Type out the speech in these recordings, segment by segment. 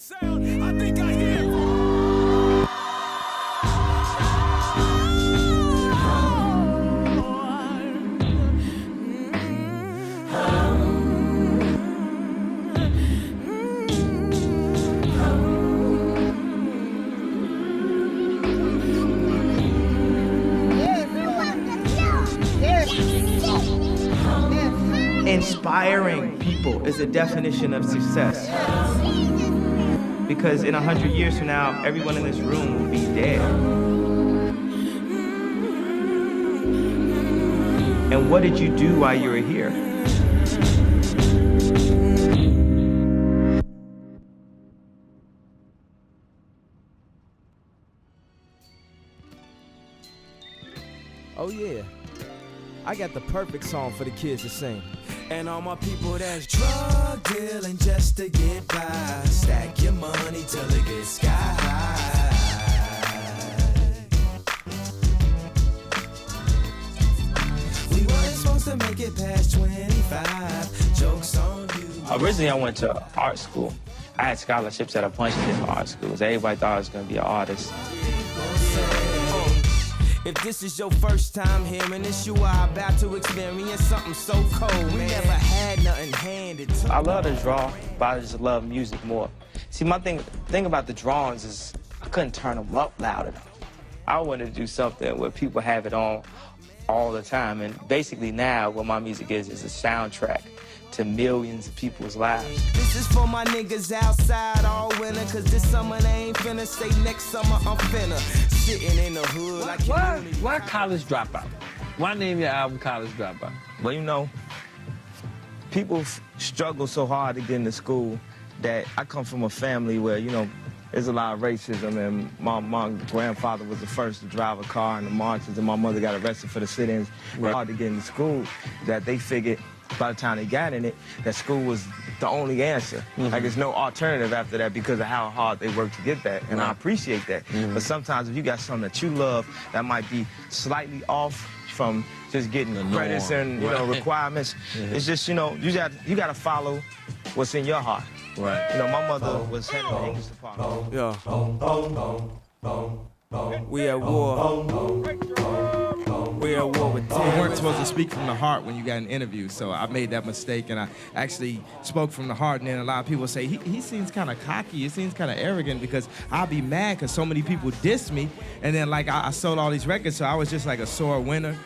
sound. I think I hear. Inspiring people is a definition of success. Because in 100 years from now, everyone in this room will be dead. And what did you do while you were here? Oh yeah, I got the perfect song for the kids to sing. And all my people that's drug dealing just to get by. Stack your money till it gets sky high. We weren't supposed to make it past 25. Jokes on you. Originally, I went to art school. I had scholarships at a bunch of different art schools. Everybody thought I was going to be an artist. If this is your first time hearing this, you are about to experience something so cold, man. We never had nothing handed to I love to draw, but I just love music more. See, my thing about the drawings is I couldn't turn them up loud enough. I wanted to do something where people have it on all the time. And basically now what my music is a soundtrack to millions of people's lives. This is for my niggas outside all winter, cause this summer they ain't finna say next summer I'm finna. Sitting in the hood like Why College Dropout? Why name your album College Dropout? Well, you know, people struggle so hard to get into school that I come from a family where, you know, there's a lot of racism, and my grandfather was the first to drive a car in the marches, and my mother got arrested for the sit-ins. Right. Hard to get into school, that they figured by the time they got in it, that school was the only answer. Mm-hmm. Like, there's no alternative after that because of how hard they worked to get that, and I appreciate that. Mm-hmm. But sometimes if you got something that you love that might be slightly off from just getting the credits and, you know, requirements, it's just, you know, you got to follow what's in your heart. Right. You know, my mother was head of the English department. Yeah. We at war. We at war with terror. You weren't supposed to speak from the heart when you got an interview, so I made that mistake, and I actually spoke from the heart, and then a lot of people say, he seems kind of cocky, he seems kind of arrogant, because I'll be mad because so many people diss me, and then, like, I sold all these records, so I was just like a sore winner.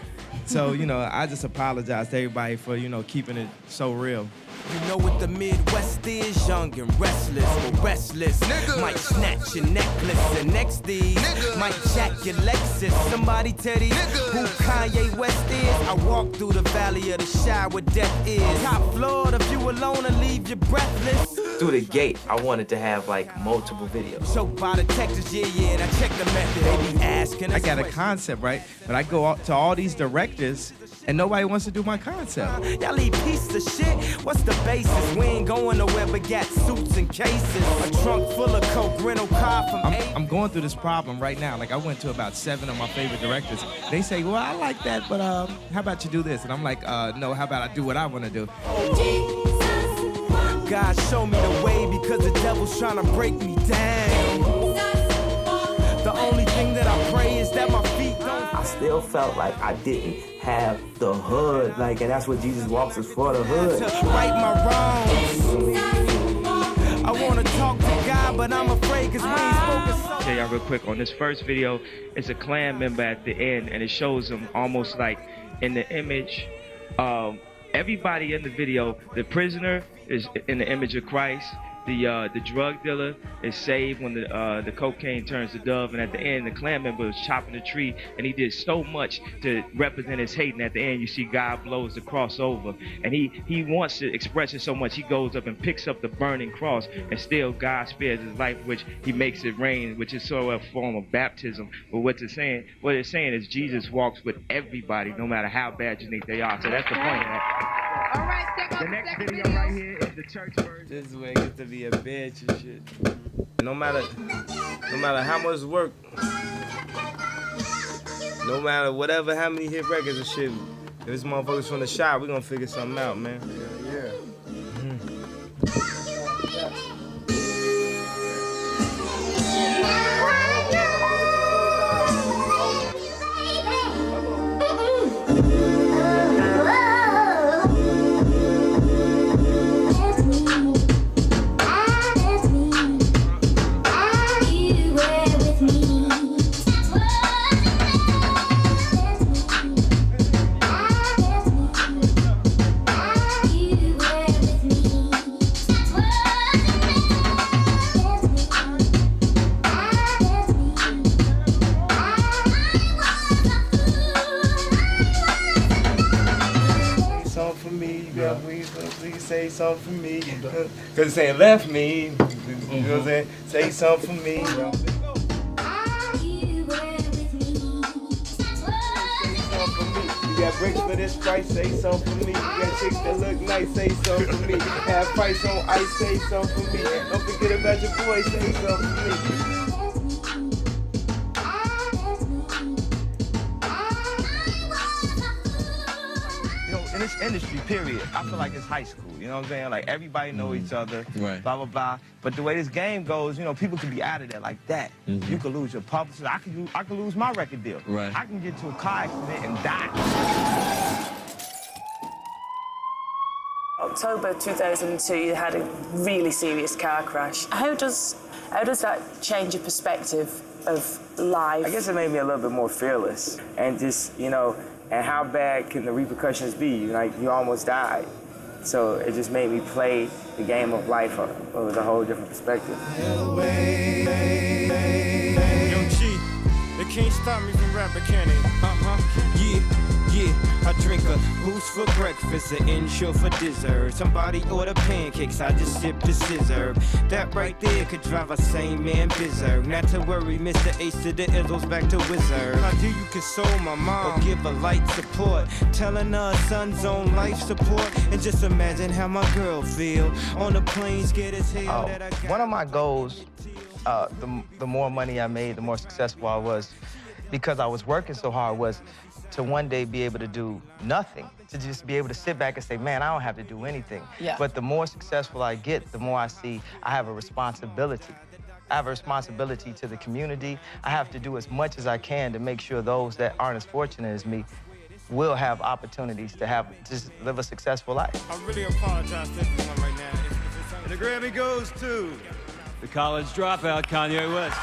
So, you know, I just apologize to everybody for, you know, keeping it so real. You know what the Midwest is, young and restless, but restless. Nigga. Might snatch your necklace, and next these might jack your Lexus. Somebody tell these who Kanye West is. I walk through the valley of the shadow where death is. Top floor, if you alone and leave you breathless. Through the gate, I wanted to have, like, multiple videos. Choked by the Texas, yeah, and I check the method. They be asking. I got a concept, right? But I go out to all these directors, and nobody wants to do my concept. Y'all leave pieces of shit. What's the basis? We ain't going nowhere but got suits and cases. A trunk full of coke, rental car from I'm going through this problem right now. Like, I went to about 7 of my favorite directors. They say, well, I like that, but how about you do this? And I'm like, no, how about I do what I want to do? God show me the way because the devil's trying to break me down. The only thing that I pray is that my feet don't. I still felt like I didn't have the hood, like, and that's what Jesus walks us for, the hood. To right my wrongs. I want to talk to God, but I'm afraid because we ain't spoken so. Tell y'all real quick, on this first video, it's a Klan member at the end, and it shows him almost like in the image. Everybody in the video, the prisoner is in the image of Christ. The drug dealer is saved when the cocaine turns to dove, and at the end, the Klan member was chopping the tree, and he did so much to represent his hate. And at the end, you see God blows the cross over, and he wants to express it so much. He goes up and picks up the burning cross, and still God spares his life, which he makes it rain, which is sort of a form of baptism. But what it's saying is Jesus walks with everybody, no matter how bad you think they are. So that's the point of that. All right, the next video right here is the church version. This is where it gets to be a bitch and shit. No matter how much work, no matter whatever, how many hit records and shit, if this motherfucker's from the shop, we gonna figure something out, man. Yeah. say something for me. Cause it's saying left me, you know what I'm saying? Say something for me. You know? You got bricks for this price, say something for me. You got chicks that look nice, say something for me. Have price on ice, say something for me. Don't forget about your boy, say something for me. In this industry, period, I feel like it's high school, you know what I'm saying? Like, everybody know each other, right. Blah, blah, blah. But the way this game goes, you know, people can be out of there like that. You could lose your publisher. I could lose my record deal. Right. I can get into a car accident and die. October 2002, you had a really serious car crash. How does that change your perspective of life? I guess it made me a little bit more fearless and just, you know, and how bad can the repercussions be? Like, you almost died. So it just made me play the game of life with a whole different perspective. Young G, they can't stop me from rapping, can they? Yeah, I drink a boost for breakfast, an insure for dessert. Somebody order pancakes, I just sip the scissor. That right there could drive a sane man berserk. Not to worry, Mr. Ace to the Izzles back to Wizard. How do you console my mom or give her light support? Telling her son's on life support. And just imagine how my girl feel on the plane, scared as hell that I got. One of my goals, the more money I made, the more successful I was, because I was working so hard, was to one day be able to do nothing, to just be able to sit back and say, man, I don't have to do anything. Yeah. But the more successful I get, the more I see I have a responsibility. I have a responsibility to the community. I have to do as much as I can to make sure those that aren't as fortunate as me will have opportunities to just live a successful life. I really apologize to everyone right now. And the Grammy goes to The College Dropout, Kanye West.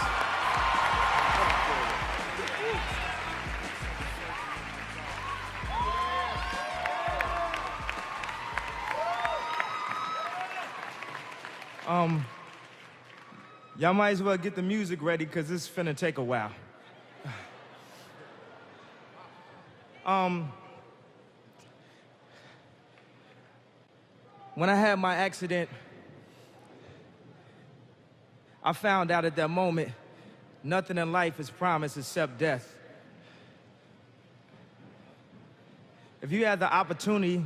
Y'all might as well get the music ready, because it's finna take a while. When I had my accident, I found out at that moment, nothing in life is promised except death. If you had the opportunity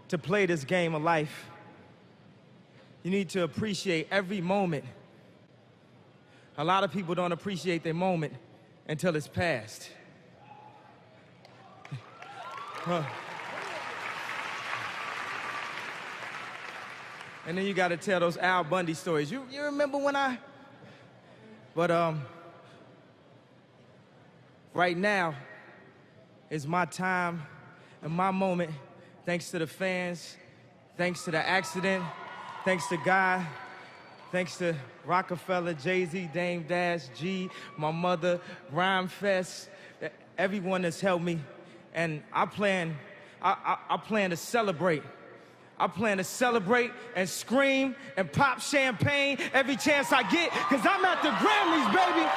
to play this game of life, you need to appreciate every moment. A lot of people don't appreciate their moment until it's past. And then you gotta tell those Al Bundy stories. You remember when I... But right now is my time and my moment, thanks to the fans, thanks to the accident, thanks to God, thanks to Rockefeller, Jay-Z, Dame Dash, G, my mother, Rhyme Fest, everyone that's helped me. And I plan to celebrate. I plan to celebrate and scream and pop champagne every chance I get, because I'm at the Grammys, baby.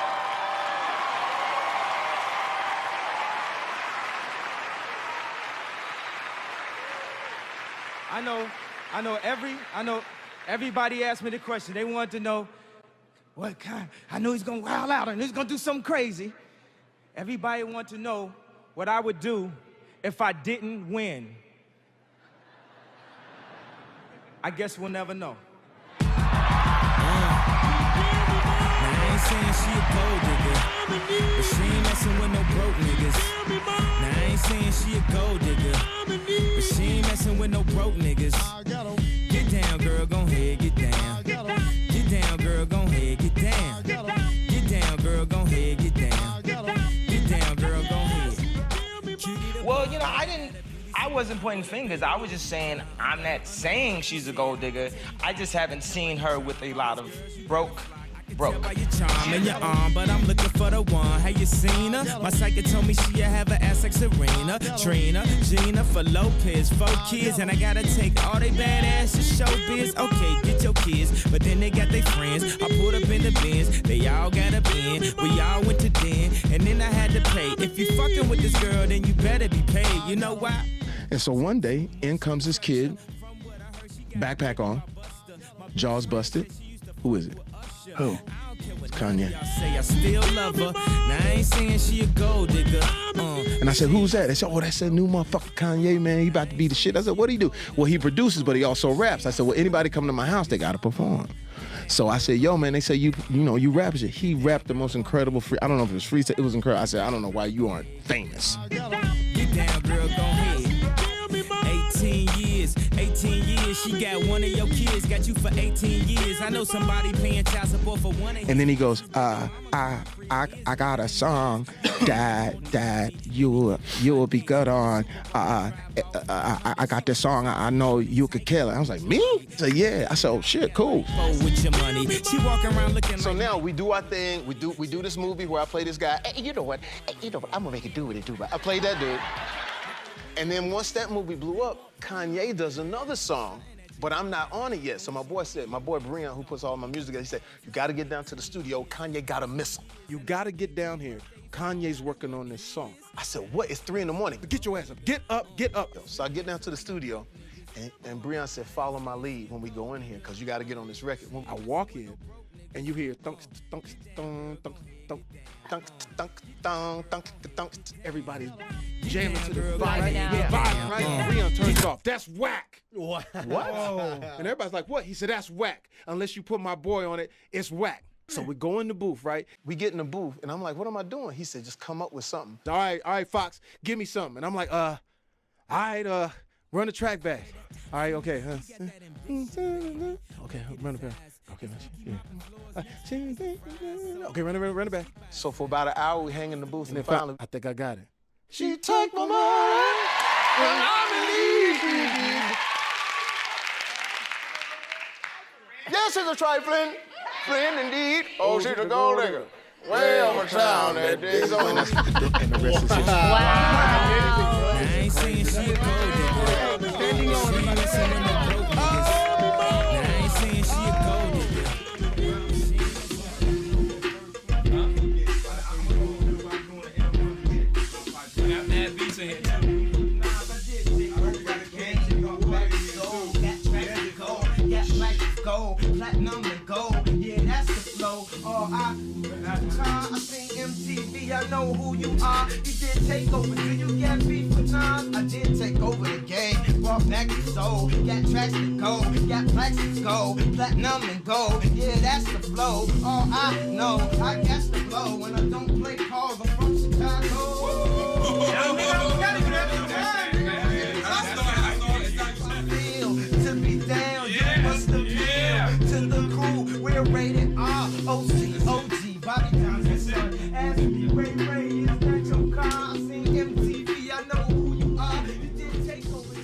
I know everybody asked me the question. They wanted to know what kind. I know he's gonna wild out and he's gonna do something crazy. Everybody wanted to know what I would do if I didn't win. I guess we'll never know. Now I ain't saying she a gold digger, but she ain't messing with no broke niggas. Now I ain't saying she a gold digger, but she ain't messing with no broke niggas. Get down, girl, gon' head, get down. Get down, girl, gon' head, get down. Get down, girl, gon' head, get down. Get down, girl, gon' head. Well, you know, I wasn't pointing fingers. I was just saying, I'm not saying she's a gold digger. I just haven't seen her with a lot of broke. By your charm and your arm, but I'm looking for the one. Have you seen her? My psychic told me she have an ass like Serena, Trina, Gina, for Lopez, 4 kids, and I gotta take all they badass to showbiz. Okay, get your kids, but then they got their friends. I pulled up in the Benz, they all got a bin. We all went to den, and then I had to pay. If you fucking with this girl, then you better be paid. You know why? And so one day, in comes this kid backpack on, jaws busted. Who is it? Who? It's Kanye. Say I still love her. Now I ain't saying she a gold digger. And I said, who's that? They said, oh, that's that new motherfucker Kanye, man. He about to be the shit. I said, what'd he do? Well, he produces, but he also raps. I said, well, anybody come to my house, they gotta perform. So I said, yo, man, they say, you rap shit. He rapped the most incredible free, I don't know if it was freestyle, it was incredible. I said, I don't know why you aren't famous. Get down, girl, go ahead. 18 years, she got one of your kids, got you for 18 years. I know somebody paying child support for one of. And then he goes, I got a song that you'll be good on. I got this song I know you could kill it. I was like, me? I said, yeah. I said, oh shit, cool. With your money, she walking around looking. So now we do our thing. We do this movie where I play this guy. Hey, you know what? I'm gonna make it do what it do. I played that dude. And then once that movie blew up, Kanye does another song, but I'm not on it yet. So my boy Brian, who puts all my music together, he said, you gotta get down to the studio. Kanye got a missile. You gotta get down here. Kanye's working on this song. I said, what? It's 3 a.m. Get your ass up. Get up. So I get down to the studio, and Brian said, follow my lead when we go in here, because you gotta get on this record. When I walk in, and you hear thunk, thunk, thunk, thunk, thunk, thunk, thunk, thunk, thunk, thunk, everybody jamming to the vibe. Yeah, right? Brian turns it off. That's whack. What? And everybody's like, what? He said, that's whack. Unless you put my boy on it, it's whack. So we go in the booth, right? We get in the booth, and I'm like, what am I doing? He said, just come up with something. All right, Fox, give me something. And I'm like, all right, run the track back. All right, okay. Okay, run it back. Okay, okay, run it back. So for about an hour, we hang in the booth, and then finally, I think I got it. She take my money, and I believe. Yes, it's a trifling friend indeed. Oh, she's a gold digger. Way over town that digs on. And the rest is history. Wow. I ain't saying she a gold digger. Standing on it like someone that broke niggas. I ain't saying she a gold digger. I got mad beats in here. Gold, platinum and gold, yeah, that's the flow. I seen MTV, I know who you are. You did take over, do you get beef for times? I did take over the game, brought back the soul. Got tracks to go, got plaques to go, platinum and gold, yeah, that's the flow. All I know, I guess the flow. When I don't play calls, I'm from Chicago. To be down, you must appeal to the crew. We're rated R, OG, Bobby Johnson's son. Ask me, Ray, is that your car? I seen MTV, I know who you are. You did take over.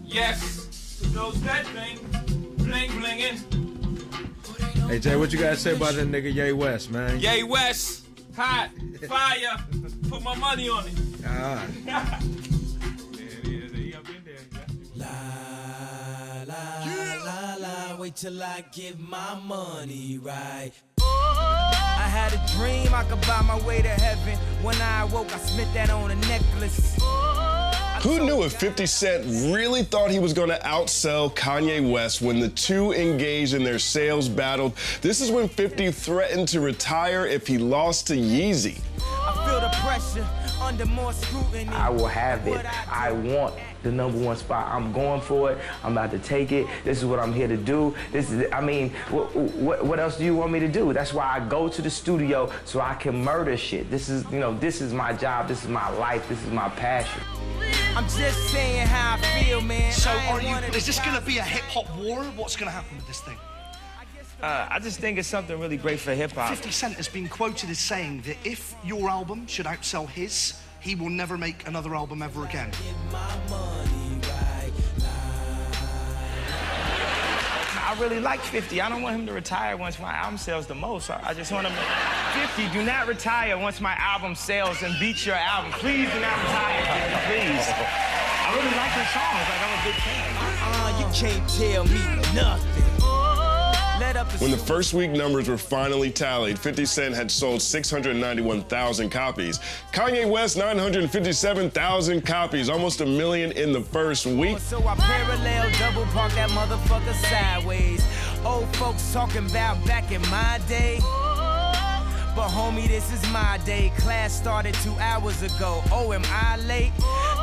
Yes, those that thing, bling blinging. Hey Jay, what you guys say about that nigga Ye West, man? Ye West, hot, fire, put my money on it. Wait till I get my money right. I had a dream I could buy my way to heaven. When I awoke, I spent that on a necklace. Who knew if 50 Cent really thought he was going to outsell Kanye West when the two engaged in their sales battle? This is when 50 threatened to retire if he lost to Yeezy. I feel the pressure under more scrutiny. I will have it. I want the #1 spot. I'm going for it. I'm about to take it. This is what I'm here to do. This is, I mean, what else do you want me to do? That's why I go to the studio so I can murder shit. This is, you know, this is my job. This is my life. This is my passion. I'm just saying how I feel, man. So is this gonna be a hip-hop war? What's gonna happen with this thing? I just think it's something really great for hip-hop. 50 Cent has been quoted as saying that if your album should outsell his, he will never make another album ever again. I really like 50. I don't want him to retire once my album sells the most. I just want him to... 50, do not retire once my album sells and beats your album. Please do not retire, 50, please. I really like your songs. Like, I'm a big fan. You can't tell me nothing. When the first week numbers were finally tallied, 50 Cent had sold 691,000 copies. Kanye West, 957,000 copies, almost 1 million in the first week. So I parallel double park that motherfucker sideways. Old folks talking about back in my day. But homie, this is my day. Class started 2 hours ago. Oh, am I late?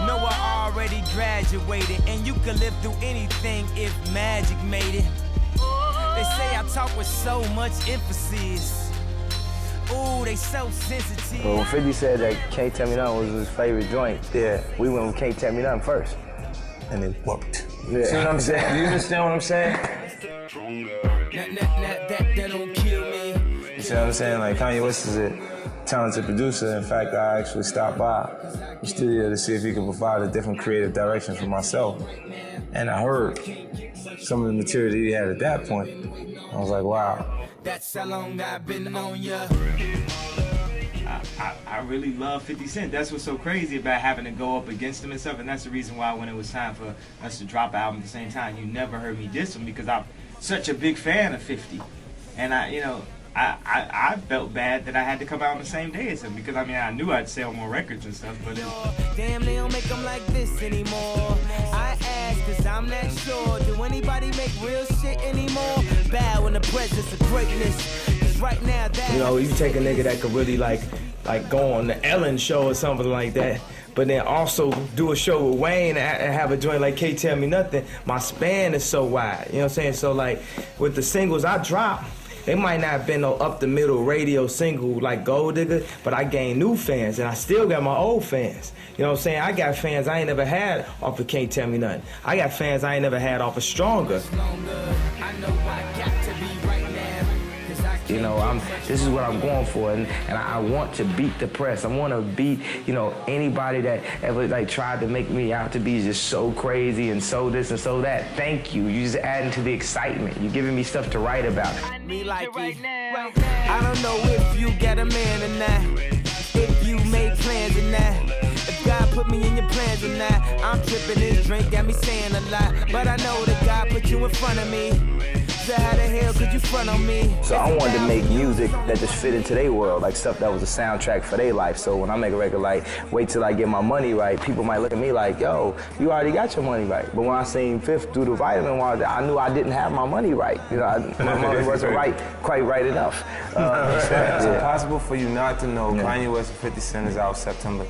No, I already graduated. And you can live through anything if magic made it. They say I talk with so much emphasis. Ooh, they so sensitive. Well, when 50 said that Can't Tell Me Nothing was his favorite joint, yeah, we went with Can't Tell Me Nothing first. And it worked. Yeah. See what I'm saying? You understand what I'm saying? That don't kill me. You see what I'm saying? Like, Kanye West is a talented producer. In fact, I actually stopped by the studio to see if he could provide a different creative direction for myself. And I heard some of the material that he had at that point. I was like, wow. That's how long I've been on ya. I really love 50 Cent. That's what's so crazy about having to go up against him and stuff, and that's the reason why when it was time for us to drop an album at the same time, you never heard me diss him because I'm such a big fan of 50. And I felt bad that I had to come out on the same day as him because, I mean, I knew I'd sell more records and stuff, but damn, they don't make them like this anymore. I ask cause I'm not sure. Do anybody make real shit anymore? Bow in the presence of greatness. Cause right now that... You know, you take a nigga that could really like go on the Ellen show or something like that, but then also do a show with Wayne and have a joint like Can't Tell Me Nothing. My span is so wide, you know what I'm saying? So like with the singles I drop, they might not have been no up-the-middle radio single like Gold Digger, but I gained new fans, and I still got my old fans. You know what I'm saying? I got fans I ain't never had off of Can't Tell Me Nothing. I got fans I ain't never had off of Stronger. You know, this is what I'm going for, and I want to beat the press. I want to beat, you know, anybody that ever like tried to make me out to be just so crazy and so this and so that. Thank you. You're just adding to the excitement. You're giving me stuff to write about. Me like it right now. I don't know if you got a man or not, if you made plans or not, if God put me in your plans or not. I'm tripping, this drink got me saying a lot, but I know that God put you in front of me. So how the hell could you front on me? So I wanted to make music that just fit into their world, like stuff that was a soundtrack for their life. So when I make a record like Wait Till I Get My Money Right, people might look at me like, yo, you already got your money right. But when I seen Fifth do the Vitamin Water, I knew I didn't have my money right. You know, my money wasn't quite right enough. Is it possible for you not to know Kanye West and 50 Cent is out September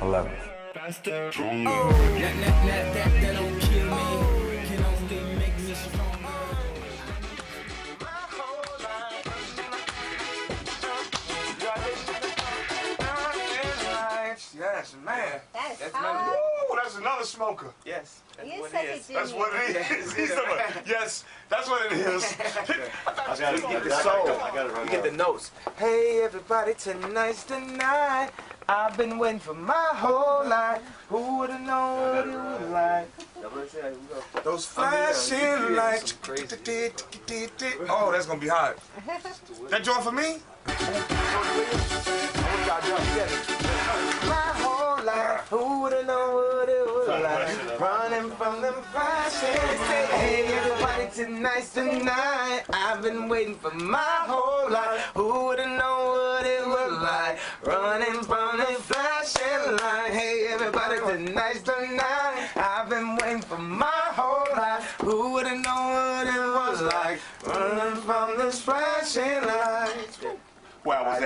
11th? That don't kill me. Can only make me stronger. Yes, man. That's That's another smoker. Yes. That's You what said it is. it That's what it is. Yes, that's what it is. I gotta get the soul. I gotta run. You get the notes. Hey everybody, tonight's the night. I've been waiting for my whole life. Who would've known what it was like? Those flashing lights. Oh, that's gonna be hot. That joint for me? My whole life, who would've known what it was like? Running from them flashing. Hey everybody, tonight's the night. I've been waiting for my whole life. Who would've known what it was like? Running from them flashing light. Hey everybody, tonight's the night. I've been waiting for my whole life. Who would've known what it was like? Running from this flashing light. Well, I was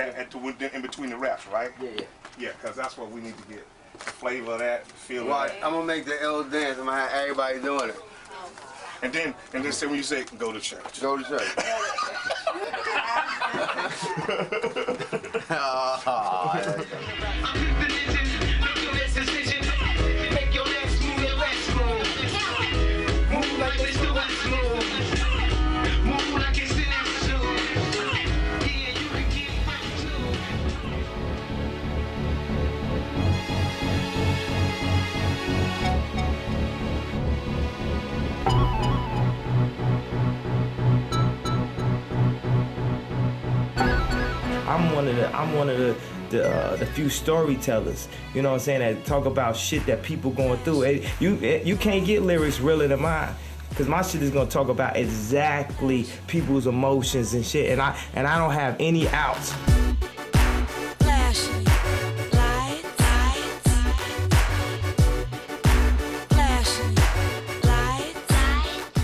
in between the raps, right? Yeah. Yeah, because that's what we need to get. The flavor of that, the feel of Watch, that. I'm gonna make the L dance. I'm gonna have everybody doing it. And then say when you say, go to church. Go to church. I'm one of the few storytellers, you know what I'm saying, that talk about shit that people going through. You can't get lyrics realer than mine. because my shit is gonna talk about exactly people's emotions and shit, and I don't have any outs.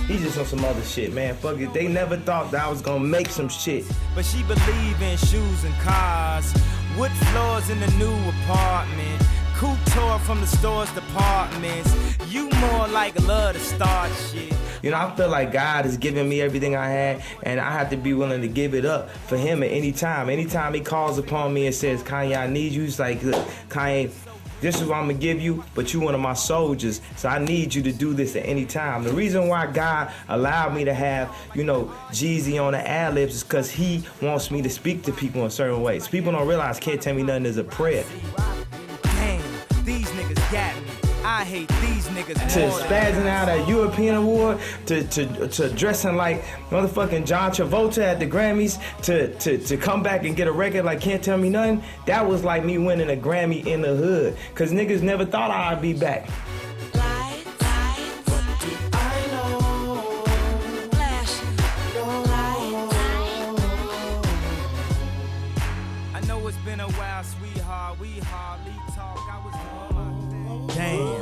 He just on some other shit, man. Fuck it. They never thought that I was gonna make some shit. But she believe in shoes and cars, wood floors in the new apartment, couture from the store's departments. You more like love to start shit. You know, I feel like God is giving me everything I had, and I have to be willing to give it up for him at any time. Anytime he calls upon me and says, Kanye, I need you, he's like, look, Kanye, this is what I'm gonna give you, but you one of my soldiers, so I need you to do this at any time. The reason why God allowed me to have, you know, Jeezy on the ad-libs is because he wants me to speak to people in certain ways. People don't realize Can't Tell Me Nothing is a prayer. Damn, these niggas got me. I hate these niggas To more. spazzing out at European Award, to dressing like motherfucking John Travolta at the Grammys, to come back and get a record like Can't Tell Me Nothing, that was like me winning a Grammy in the hood. Cause niggas never thought I'd be back. I know it's been a while, sweetheart. We hardly talk. I was damn.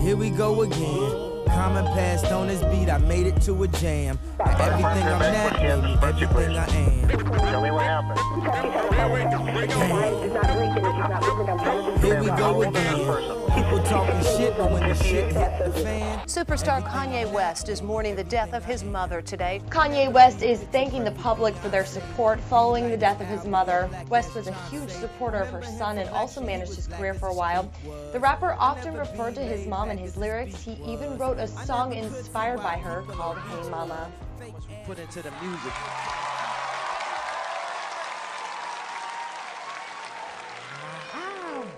Here we go again. Common passed on this beat, I made it to a jam. And everything I'm not, baby, everything I am. Tell me what happened. Here we go again. People talking shit, but when the shit hit the fan. Superstar Kanye West is mourning the death of his mother today. Kanye West is thanking the public for their support following the death of his mother. West was a huge supporter of her son and also managed his career for a while. The rapper often referred to his mom in his lyrics. He even wrote a song inspired by her called Hey Mama. Put into the music.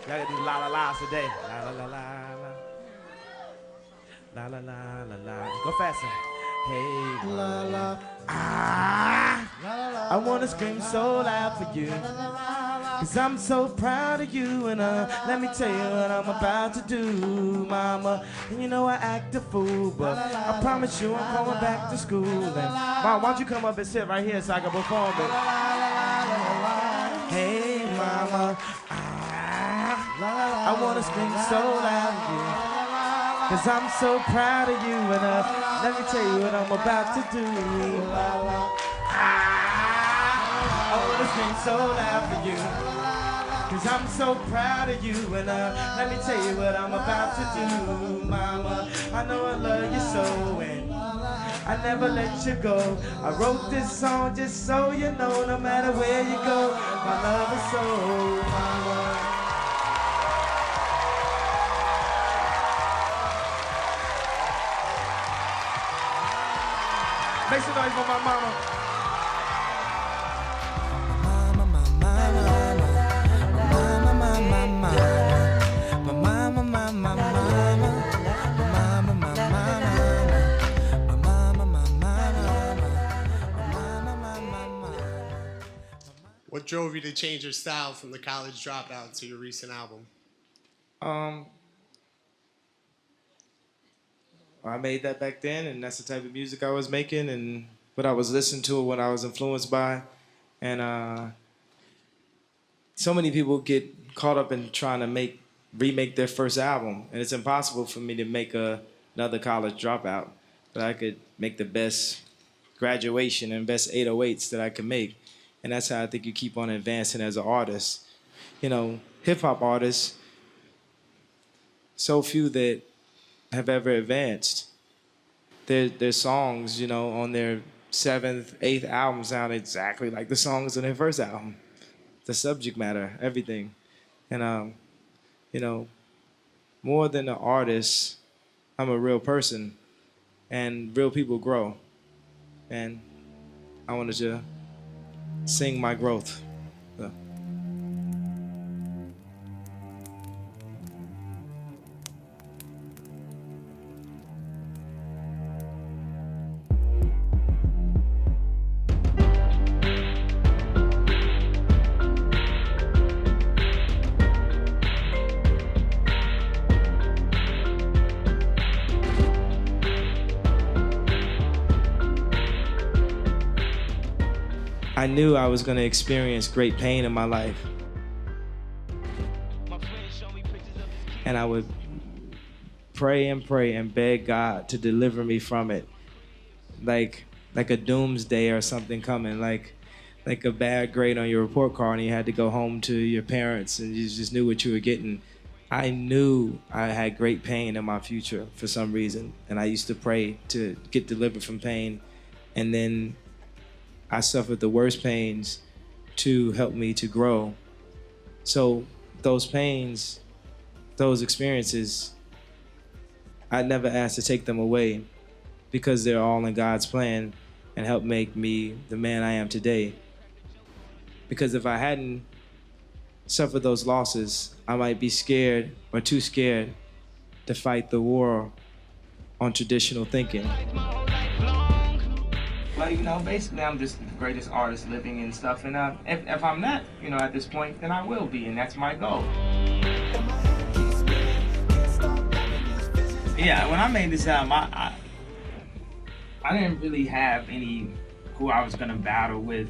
Y'all gotta do la la la's today. La la la la la. La la la la la. Go faster. Hey la la. Ah. I wanna scream so loud for you. Cause I'm so proud of you, and let me tell you what I'm about to do, mama. And you know I act a fool, but I promise you I'm going back to school. And mom, why don't you come up and sit right here so I can perform it? Hey mama, I wanna scream so loud for you. Cause I'm so proud of you, and let me tell you what I'm about to do. I wanna scream so loud for you. Cause I'm so proud of you, and let me tell you what I'm about to do, mama. I know I love you so, and I never let you go. I wrote this song just so you know, no matter where you go, my love is so, mama. Make some noise for my mama. What drove you to change your style from the College Dropout to your recent album? I made that back then, and that's the type of music I was making and what I was listening to, what I was influenced by. And so many people get caught up in trying to remake their first album, and it's impossible for me to make another College Dropout, but I could make the best Graduation and best 808s that I can make. And that's how I think you keep on advancing as an artist. You know, hip-hop artists, so few that have ever advanced. Their songs, you know, on their 7th, 8th album sound exactly like the songs on their first album. The subject matter, everything. And, you know, more than an artist, I'm a real person, and real people grow. And I wanted to sing my growth. So. I knew I was gonna experience great pain in my life. And I would pray and beg God to deliver me from it. Like a doomsday or something coming, like a bad grade on your report card and you had to go home to your parents and you just knew what you were getting. I knew I had great pain in my future for some reason, and I used to pray to get delivered from pain, and then I suffered the worst pains to help me to grow. So those pains, those experiences, I never asked to take them away because they're all in God's plan and help make me the man I am today. Because if I hadn't suffered those losses, I might be scared or too scared to fight the war on traditional thinking. Well, you know, basically I'm just the greatest artist living and stuff, and if I'm not, you know, at this point, then I will be, and that's my goal. Yeah, when I made this album, I didn't really have any who I was gonna battle with.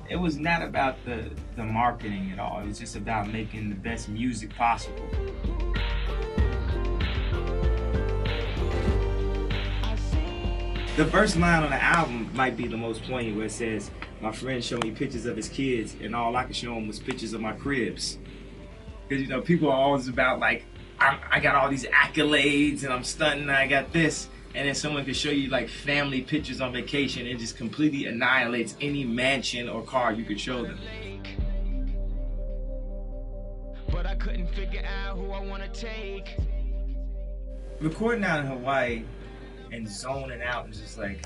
It was not about the marketing at all. It was just about making the best music possible. The first line on the album might be the most poignant, where it says, my friend showed me pictures of his kids and all I could show him was pictures of my cribs. Because, you know, people are always about like, I got all these accolades and I'm stunting, I got this. And then someone could show you like family pictures on vacation and just completely annihilates any mansion or car you could show them. But I couldn't figure out who I want to take. Recording out in Hawaii and zoning out and just like,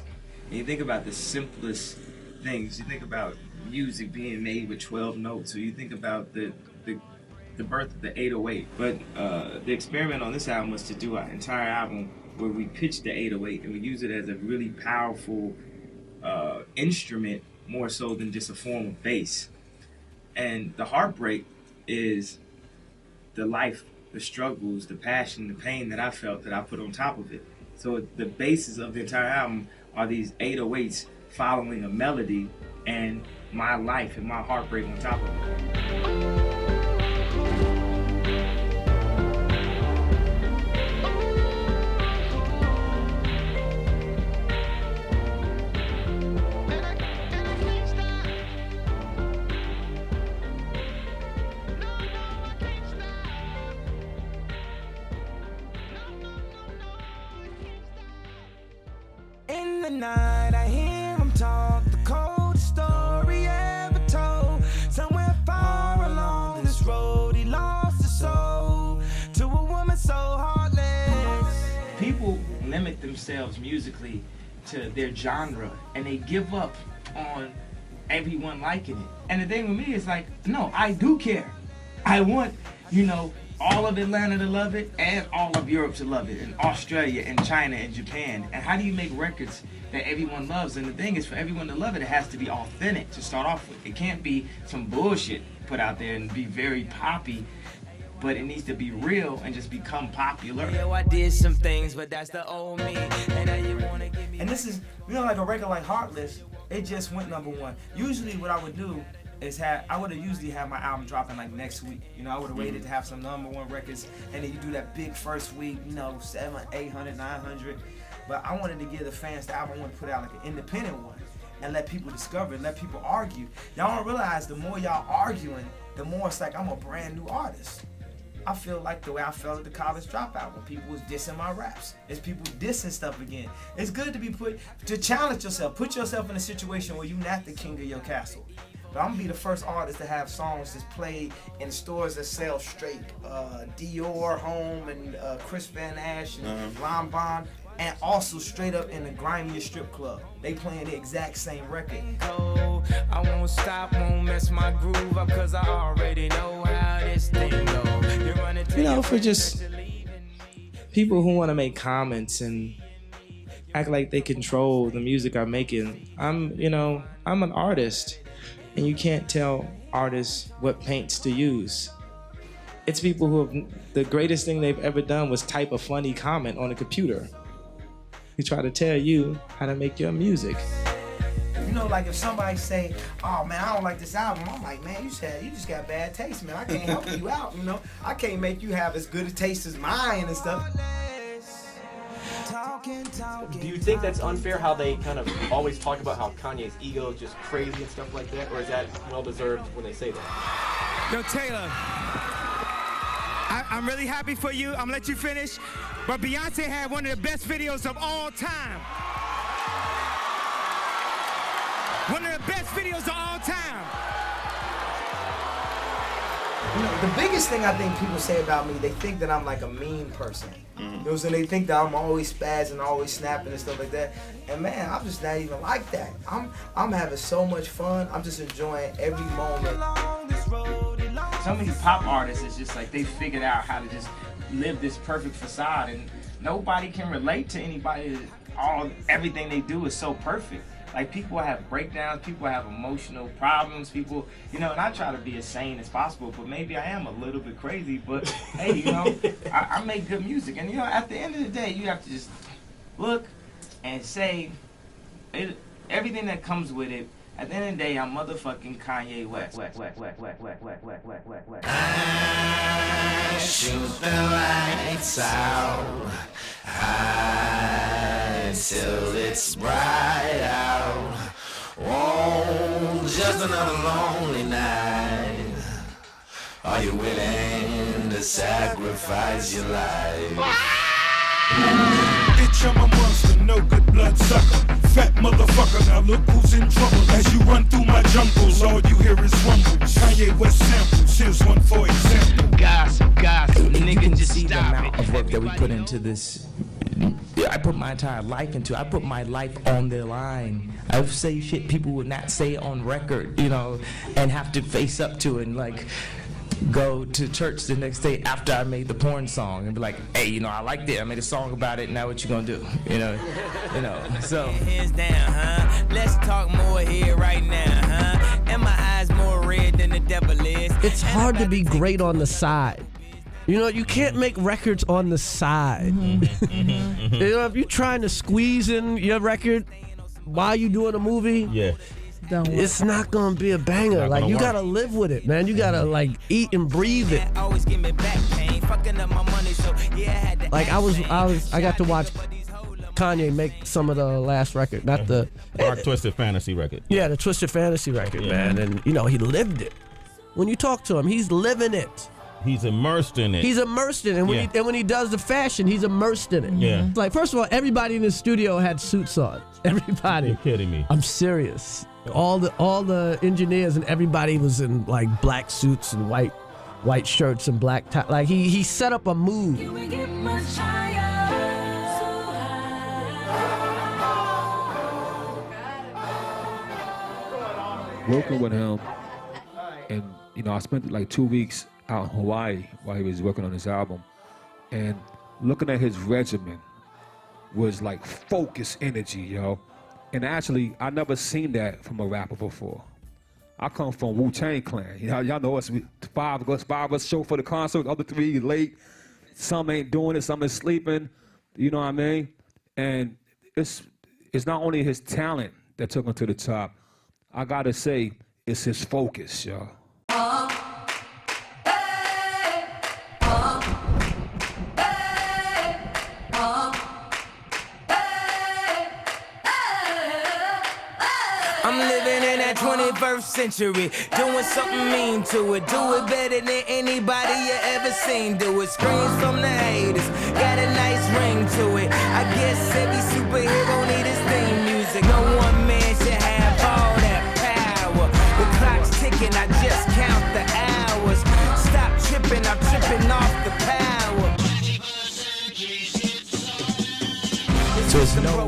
and you think about the simplest things. You think about music being made with 12 notes, or you think about the birth of the 808. But the experiment on this album was to do an entire album where we pitched the 808 and we use it as a really powerful instrument, more so than just a form of bass. And the heartbreak is the life, the struggles, the passion, the pain that I felt that I put on top of it. So the basis of the entire album are these 808s following a melody and my life and my heartbreak on top of it. In the night, I hear him talk, the coldest story ever told. Somewhere far along this road, he lost his soul to a woman so heartless. People limit themselves musically to their genre, and they give up on everyone liking it. And the thing with me is like, no, I do care. I want, you know, all of Atlanta to love it and all of Europe to love it, and Australia and China and Japan. And how do you make records that everyone loves? And the thing is, for everyone to love it, it has to be authentic to start off with. It can't be some bullshit put out there and be very poppy, but it needs to be real and just become popular. Yo, I did some things, but that's the old me. And now you wanna give me. And this is, you know, like a record like Heartless, it just went #1. Usually what I would do is I would have usually had my album dropping like next week. You know, I would have waited to have some #1 records, and then you do that big first week, you know, 700, 800, 900. But I wanted to give the fans the album, I wanted to put out like an independent one and let people discover it, let people argue. Y'all don't realize the more y'all arguing, the more it's like I'm a brand new artist. I feel like the way I felt at the College Dropout when people was dissing my raps. It's people dissing stuff again. It's good to challenge yourself, put yourself in a situation where you're not the king of your castle. But I'm gonna be the first artist to have songs that's played in stores that sell straight Dior, Home, and Chris Van Ash and Lon Bon, and also straight up in the grimiest strip club. They playing the exact same record. I won't stop, won't mess my groove up, cause I already know how this thing goes. You know, for just people who want to make comments and act like they control the music I'm making, I'm an artist. And you can't tell artists what paints to use. It's people who have, the greatest thing they've ever done was type a funny comment on a computer. He try to tell you how to make your music. You know, like if somebody say, oh man, I don't like this album, I'm like, man, you just got bad taste, man. I can't help you out, you know. I can't make you have as good a taste as mine and stuff. Do you think that's unfair how they kind of always talk about how Kanye's ego is just crazy and stuff like that? Or is that well-deserved when they say that? Yo, Taylor, I'm really happy for you. I'm gonna let you finish. But Beyonce had one of the best videos of all time. One of the best videos of all time. You know, the biggest thing I think people say about me, they think that I'm like a mean person. You know what I'm saying? They think that I'm always spazzing, always snapping and stuff like that. And man, I'm just not even like that. I'm having so much fun. I'm just enjoying every moment. Some of these pop artists, it's just like they figured out how to just live this perfect facade, and nobody can relate to anybody. Everything they do is so perfect. Like, people have breakdowns, people have emotional problems, people, you know, and I try to be as sane as possible, but maybe I am a little bit crazy, but hey, you know, I make good music. And, you know, at the end of the day, you have to just look and say everything that comes with it. At the end of the day, I'm motherfucking Kanye West. I shoot the lights out high till it's bright out. Oh, just another lonely night. Are you willing to sacrifice your life? Bitch, I'm a monster, no good blood sucker. Fat motherfucker, now look who's in trouble. As you run through my jungles, all you hear is rumbles. Kanye West samples, here's one for example. Gossip, nigga, just see the stop amount it. of work that we put into this. I put my entire life into it. I put my life on the line. I would say shit people would not say on record, you know, and have to face up to it and like go to church the next day after I made the porn song and be like, hey, you know, I liked it. I made a song about it. Now what you gonna do? You know. So. Hands down, huh? Let's talk more here right now, huh? And my eyes more red than the devil is. It's hard to be great on the side. You know, you can't make records on the side. You know, if you're trying to squeeze in your record while you're doing a movie, it's not gonna be a banger. Like, you gotta live with it, man. You gotta like eat and breathe it. Like I got to watch Kanye make some of the last record, not the Dark Twisted Fantasy record. Yeah, the Twisted Fantasy record, man. And you know, he lived it. When you talk to him, he's living it. He's immersed in it. He's immersed in it. And when he does the fashion, he's immersed in it. Yeah. Like, first of all, everybody in the studio had suits on. Everybody. You're kidding me. I'm serious. All the engineers and everybody was in like black suits and white shirts and black tie. Like he set up a mood. Working with him, and you know, I spent like 2 weeks out in Hawaii while he was working on his album, and looking at his regimen was like focused energy, yo. And actually, I never seen that from a rapper before. I come from Wu-Tang Clan. You know, y'all know us. Five of us show for the concert. The other three late. Some ain't doing it. Some is sleeping. You know what I mean? And it's not only his talent that took him to the top. I gotta say, it's his focus, yo. I'm living in that 21st century, doing something mean to it. Do it better than anybody you ever seen do it. Screams from the haters, got a nice ring to it. I guess every superhero need his theme music. No one man should have all that power. The clock's ticking, I just count the hours. Stop tripping, I'm tripping off the power. So there's no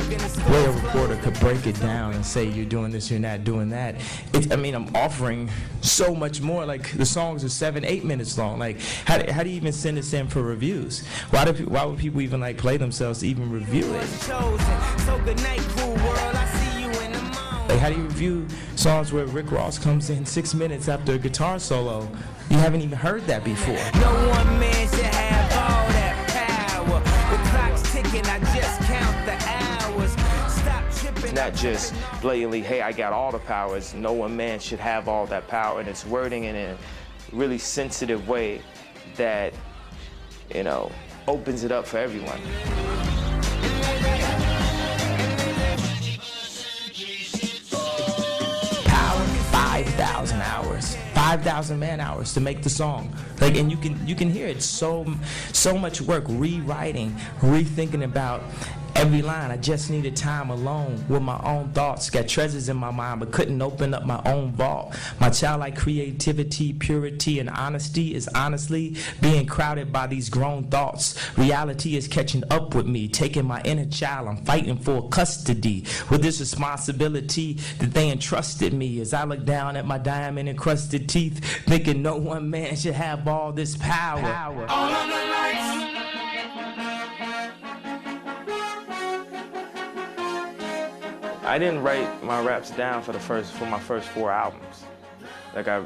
way a reporter could break it down and say you're doing this, you're not doing that. I'm offering so much more. Like, the songs are 7-8 minutes long. Like, how do you even send this in for reviews? Why would people even like play themselves to even review it? Like, how do you review songs where Rick Ross comes in 6 minutes after a guitar solo? You haven't even heard that before. No one man should have all that power. The clock's ticking, I just count the hours. Stop tripping. not just blatantly, hey, I got all the powers. No one man should have all that power, and it's wording in a really sensitive way that, you know, opens it up for everyone. 5,000 hours, 5,000 man hours to make the song. Like, and you can hear it. So much work, rewriting, rethinking about every line. I just needed time alone with my own thoughts. Got treasures in my mind, but couldn't open up my own vault. My childlike creativity, purity, and honesty is honestly being crowded by these grown thoughts. Reality is catching up with me, taking my inner child. I'm fighting for custody with this responsibility that they entrusted me. As I look down at my diamond-encrusted teeth, thinking no one man should have all this power. All of the lights. I didn't write my raps down for my first 4 albums. Like I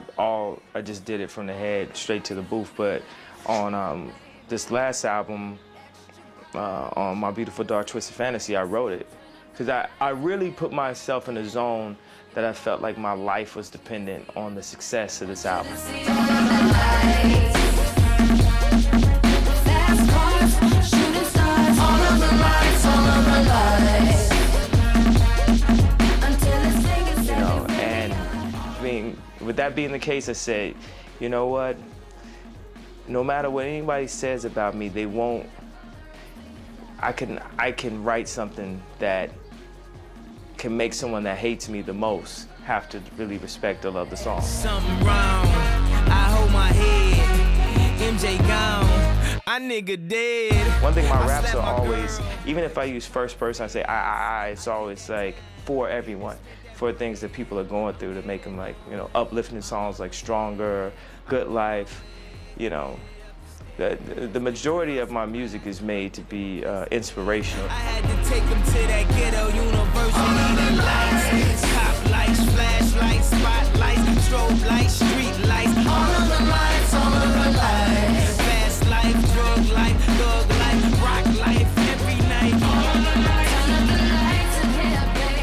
just did it from the head straight to the booth. But on this last album, on My Beautiful Dark Twisted Fantasy, I wrote it. Because I really put myself in a zone that I felt like my life was dependent on the success of this album. With that being the case, I said, you know what? No matter what anybody says about me, they won't. I can write something that can make someone that hates me the most have to really respect or love the song. Something wrong. I hold my head. MJ gone. I nigga dead. One thing my raps are always, even if I use first person, I say I, it's always like for everyone. For things that people are going through to make them, like, you know, uplifting songs like Stronger, Good Life, you know. The majority of my music is made to be inspirational. I had to take them to that ghetto university. The lights, top lights, flashlights, spotlights, strobe lights, street lights. All of the lights, all of the lights. Fast life, drug life, thug life, rock life, every night. All of the lights, all of the lights.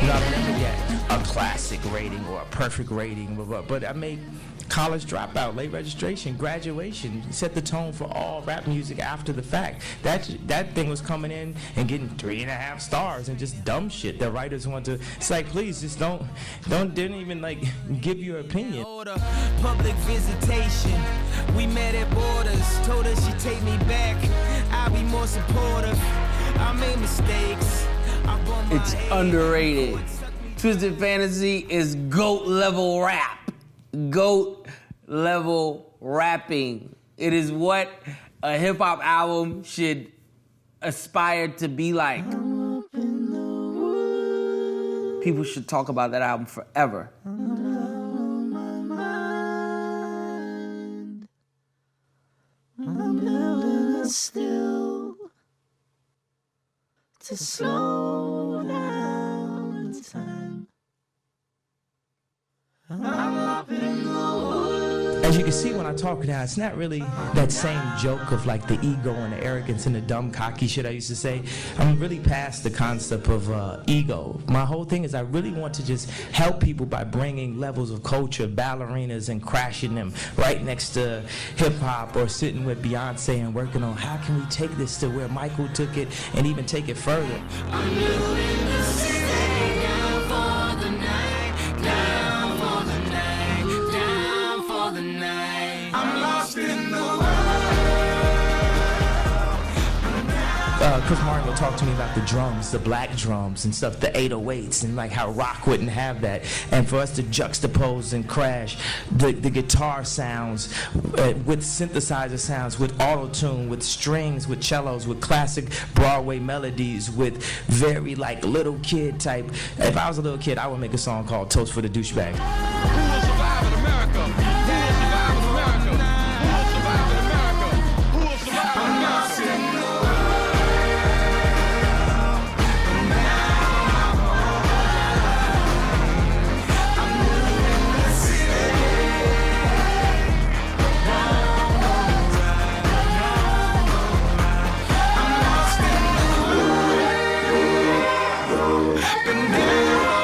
You know, I've never get a classic rating or a perfect rating, but I made College Dropout, Late Registration, Graduation, set the tone for all rap music after the fact. That thing was coming in and getting 3.5 stars and just dumb shit that writers want to. It's like, please just didn't even like give your opinion. Public visitation, we met at borders, told her she'd take me back, I'll be more supportive. I made mistakes. It's underrated. Twisted Fantasy is GOAT level rap. GOAT level rapping. It is what a hip hop album should aspire to be like. People should talk about that album forever. I'm building a still to slow down time. I'm up in the woods. As you can see when I talk now, it's not really that same joke of like the ego and the arrogance and the dumb cocky shit I used to say. I'm really past the concept of ego. My whole thing is I really want to just help people by bringing levels of culture, ballerinas, and crashing them right next to hip hop, or sitting with Beyonce and working on how can we take this to where Michael took it and even take it further. I'm building the stay down for the night, down for the night, down for the night. I'm lost in the world. Chris Martin will talk to me about the drums, the black drums and stuff, the 808s, and like how rock wouldn't have that. And for us to juxtapose and crash the guitar sounds with synthesizer sounds, with auto-tune, with strings, with cellos, with classic Broadway melodies, with very like little kid type. If I was a little kid, I would make a song called Toast for the Douchebag. Who will survive in America? Who will survive in America? Who will survive in America? Who will survive in America? Been down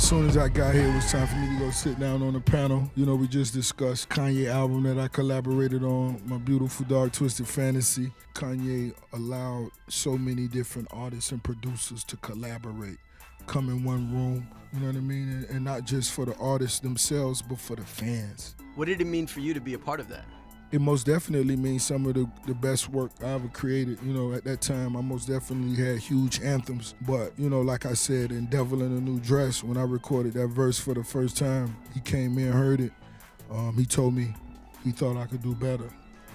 soon as I got here, it was time for me to go sit down on the panel. You know, we just discussed Kanye album that I collaborated on, My Beautiful Dark Twisted Fantasy. Kanye allowed so many different artists and producers to collaborate, come in one room, you know what I mean? And not just for the artists themselves, but for the fans. What did it mean for you to be a part of that? It most definitely means some of the best work I ever created. You know, at that time, I most definitely had huge anthems. But, you know, like I said, in Devil in a New Dress, when I recorded that verse for the first time, he came in, heard it. He told me he thought I could do better.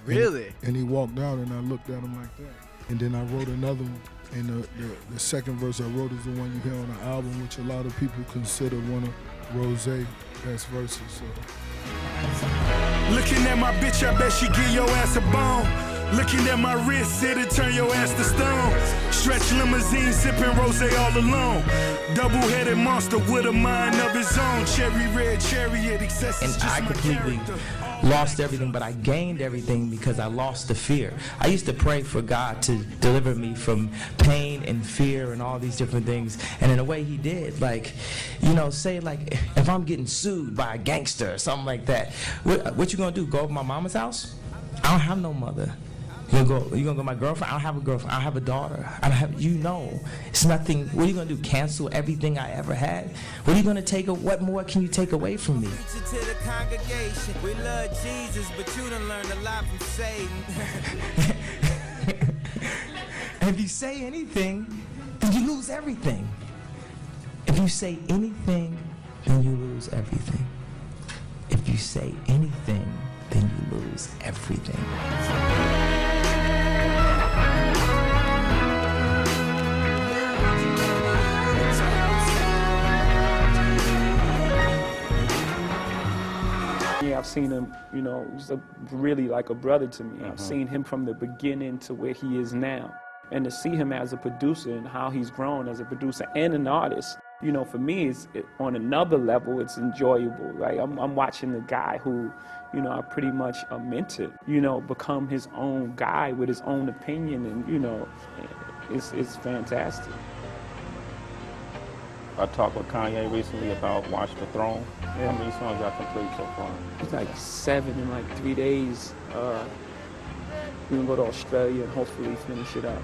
Really? And he walked out, and I looked at him like that. And then I wrote another one. And the second verse I wrote is the one you hear on the album, which a lot of people consider one of Rose's best verses. So. Looking at my bitch, I bet she give your ass a bone. Looking at my wrist, it'll turn your ass to stone. Stretch limousine, sipping rose all alone. Double-headed monster with a mind of his own. Cherry red chariot, excess is And just I my completely character. lost everything, but I gained everything because I lost the fear. I used to pray for God to deliver me from pain and fear and all these different things. And in a way he did. Like, you know, say like if I'm getting sued by a gangster or something like that, what you gonna do? Go over to my mama's house? I don't have no mother. You gonna go to my girlfriend? I don't have a girlfriend. I don't have a daughter. I don't have, you know, it's nothing. What are you gonna do? Cancel everything I ever had? What are you gonna take? What more can you take away from me? To the congregation, we love Jesus, but you done learned a lot from Satan. If you say anything, then you lose everything. If you say anything, then you lose everything. If you say anything, then you lose everything. Yeah, I've seen him, you know, he's really like a brother to me. I've seen him from the beginning to where he is now. And to see him as a producer and how he's grown as a producer and an artist, you know, for me, on another level, it's enjoyable, right? I'm watching the guy who, you know, I pretty much mentored, you know, become his own guy with his own opinion, and, you know, it's fantastic. I talked with Kanye recently about Watch the Throne. How many songs y'all completed so far? It's like 7 in like 3 days. We're gonna go to Australia and hopefully finish it up.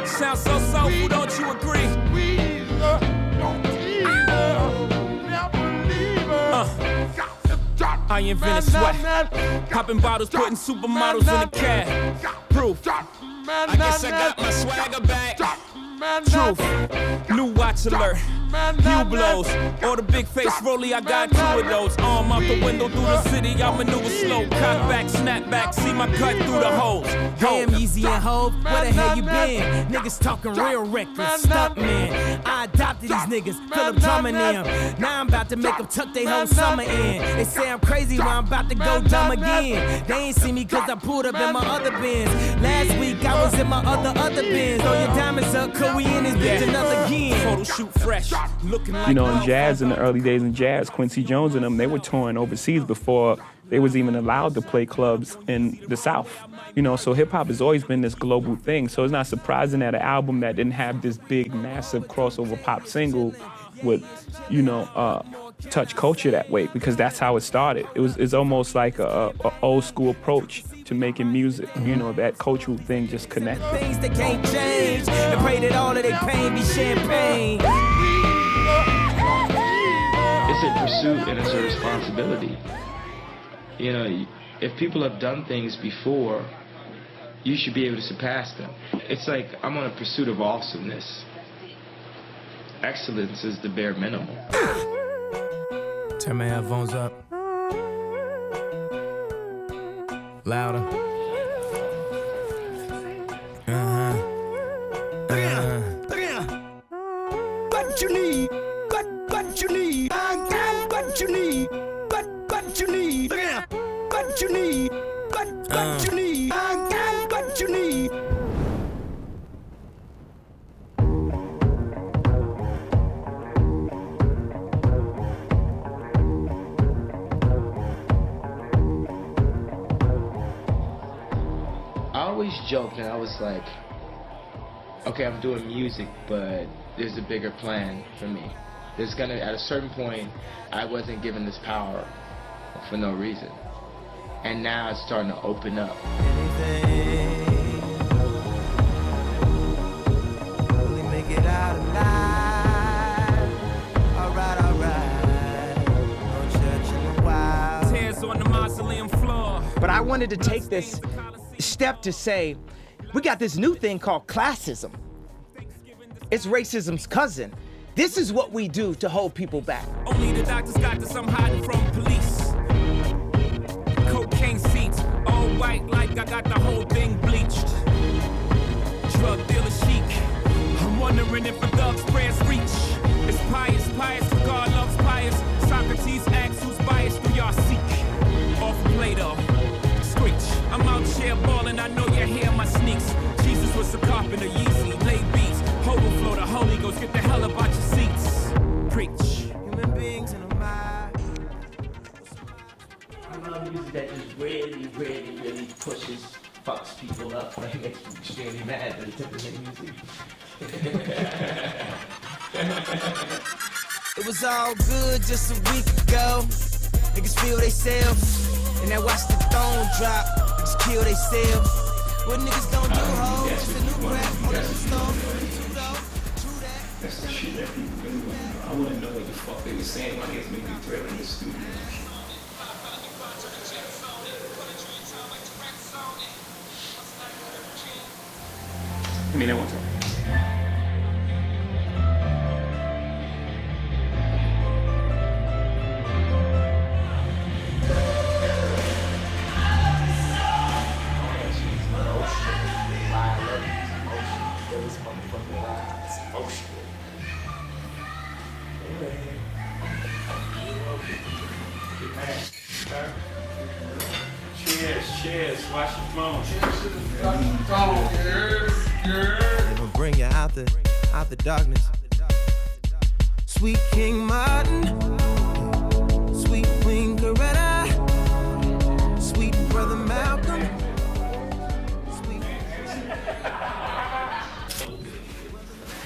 Sounds so soulful, don't you agree? I invented sweat. Popping bottles, putting supermodels in a cab. Proof. I guess I got my swagger back. Truth. New watch alert. Hue blows. Or the big face rollie, I got 2 of those. Arm out the window through the city, I maneuver slow. Cock back, snap back, see my cut through the holes. Damn, Yeezy and Hov, where the hell you been? Niggas talking real reckless, stunt man. I adopted these niggas, Philip drumming them. Now I'm about to make them tuck their whole summer in. They say I'm crazy, but I'm about to go dumb again. They ain't see me cause I pulled up in my other bins. Last week I was in my other bins. Throw your diamonds up, cause we in this bitch another again. Photo shoot fresh, looking like You know, in jazz, in the early days in jazz, Quincy Jones and them, they were touring overseas before they was even allowed to play clubs in the South. You know, so hip-hop has always been this global thing. So it's not surprising that an album that didn't have this big, massive crossover pop single would, you know, touch culture that way, because that's how it started. It's almost like a old school approach to making music. You know, that cultural thing just connected. Things that can't change, and pray that all of their pain be champagne. It's a pursuit and it's a responsibility. You know, if people have done things before, you should be able to surpass them. It's like I'm on a pursuit of awesomeness. Excellence is the bare minimum. Turn my headphones up. Louder. What you need? What you need? I got what you need. What you need? What you need? What you need? I got what you need. I always joked and I was like, okay, I'm doing music, but there's a bigger plan for me. There's gonna, at a certain point, I wasn't given this power for no reason. And now it's starting to open up. Really make it out alive. Alright, alright. No church in a while. Tears on the mausoleum floor. But I wanted to take this step to say, we got this new thing called classism. It's racism's cousin. This is what we do to hold people back. Only the doctors got this, I'm hiding from police. Cocaine seats, all white like I got the whole thing bleached. Drug dealer chic, I'm wondering if a thug's prayers reach. It's pious, pious, God loves pious. Socrates asks who's biased, do y'all seek? Off Plato, screech. I'm out here balling, I know you hear my sneaks. Jesus was a carpenter, Yeezy, laid beats. Overflow the Holy Ghost, get the hell up out your seats. Preach. Human beings in a mind. I love music that just really, really, really pushes, fucks people up. Like, makes me extremely mad when it's music. It was all good just a week ago. Niggas feel they self, and I watch the throne drop. Just kill they self. What niggas gon' do, ho? It's a new rap, hold up the stove. That's the shit that people really want to know. I want to know what the fuck they were saying when it's making threat in the studio. I mean, that one time. Cheers, watch your phone. It'll bring you out the darkness. Sweet King Martin, sweet Queen Coretta, sweet Brother Malcolm.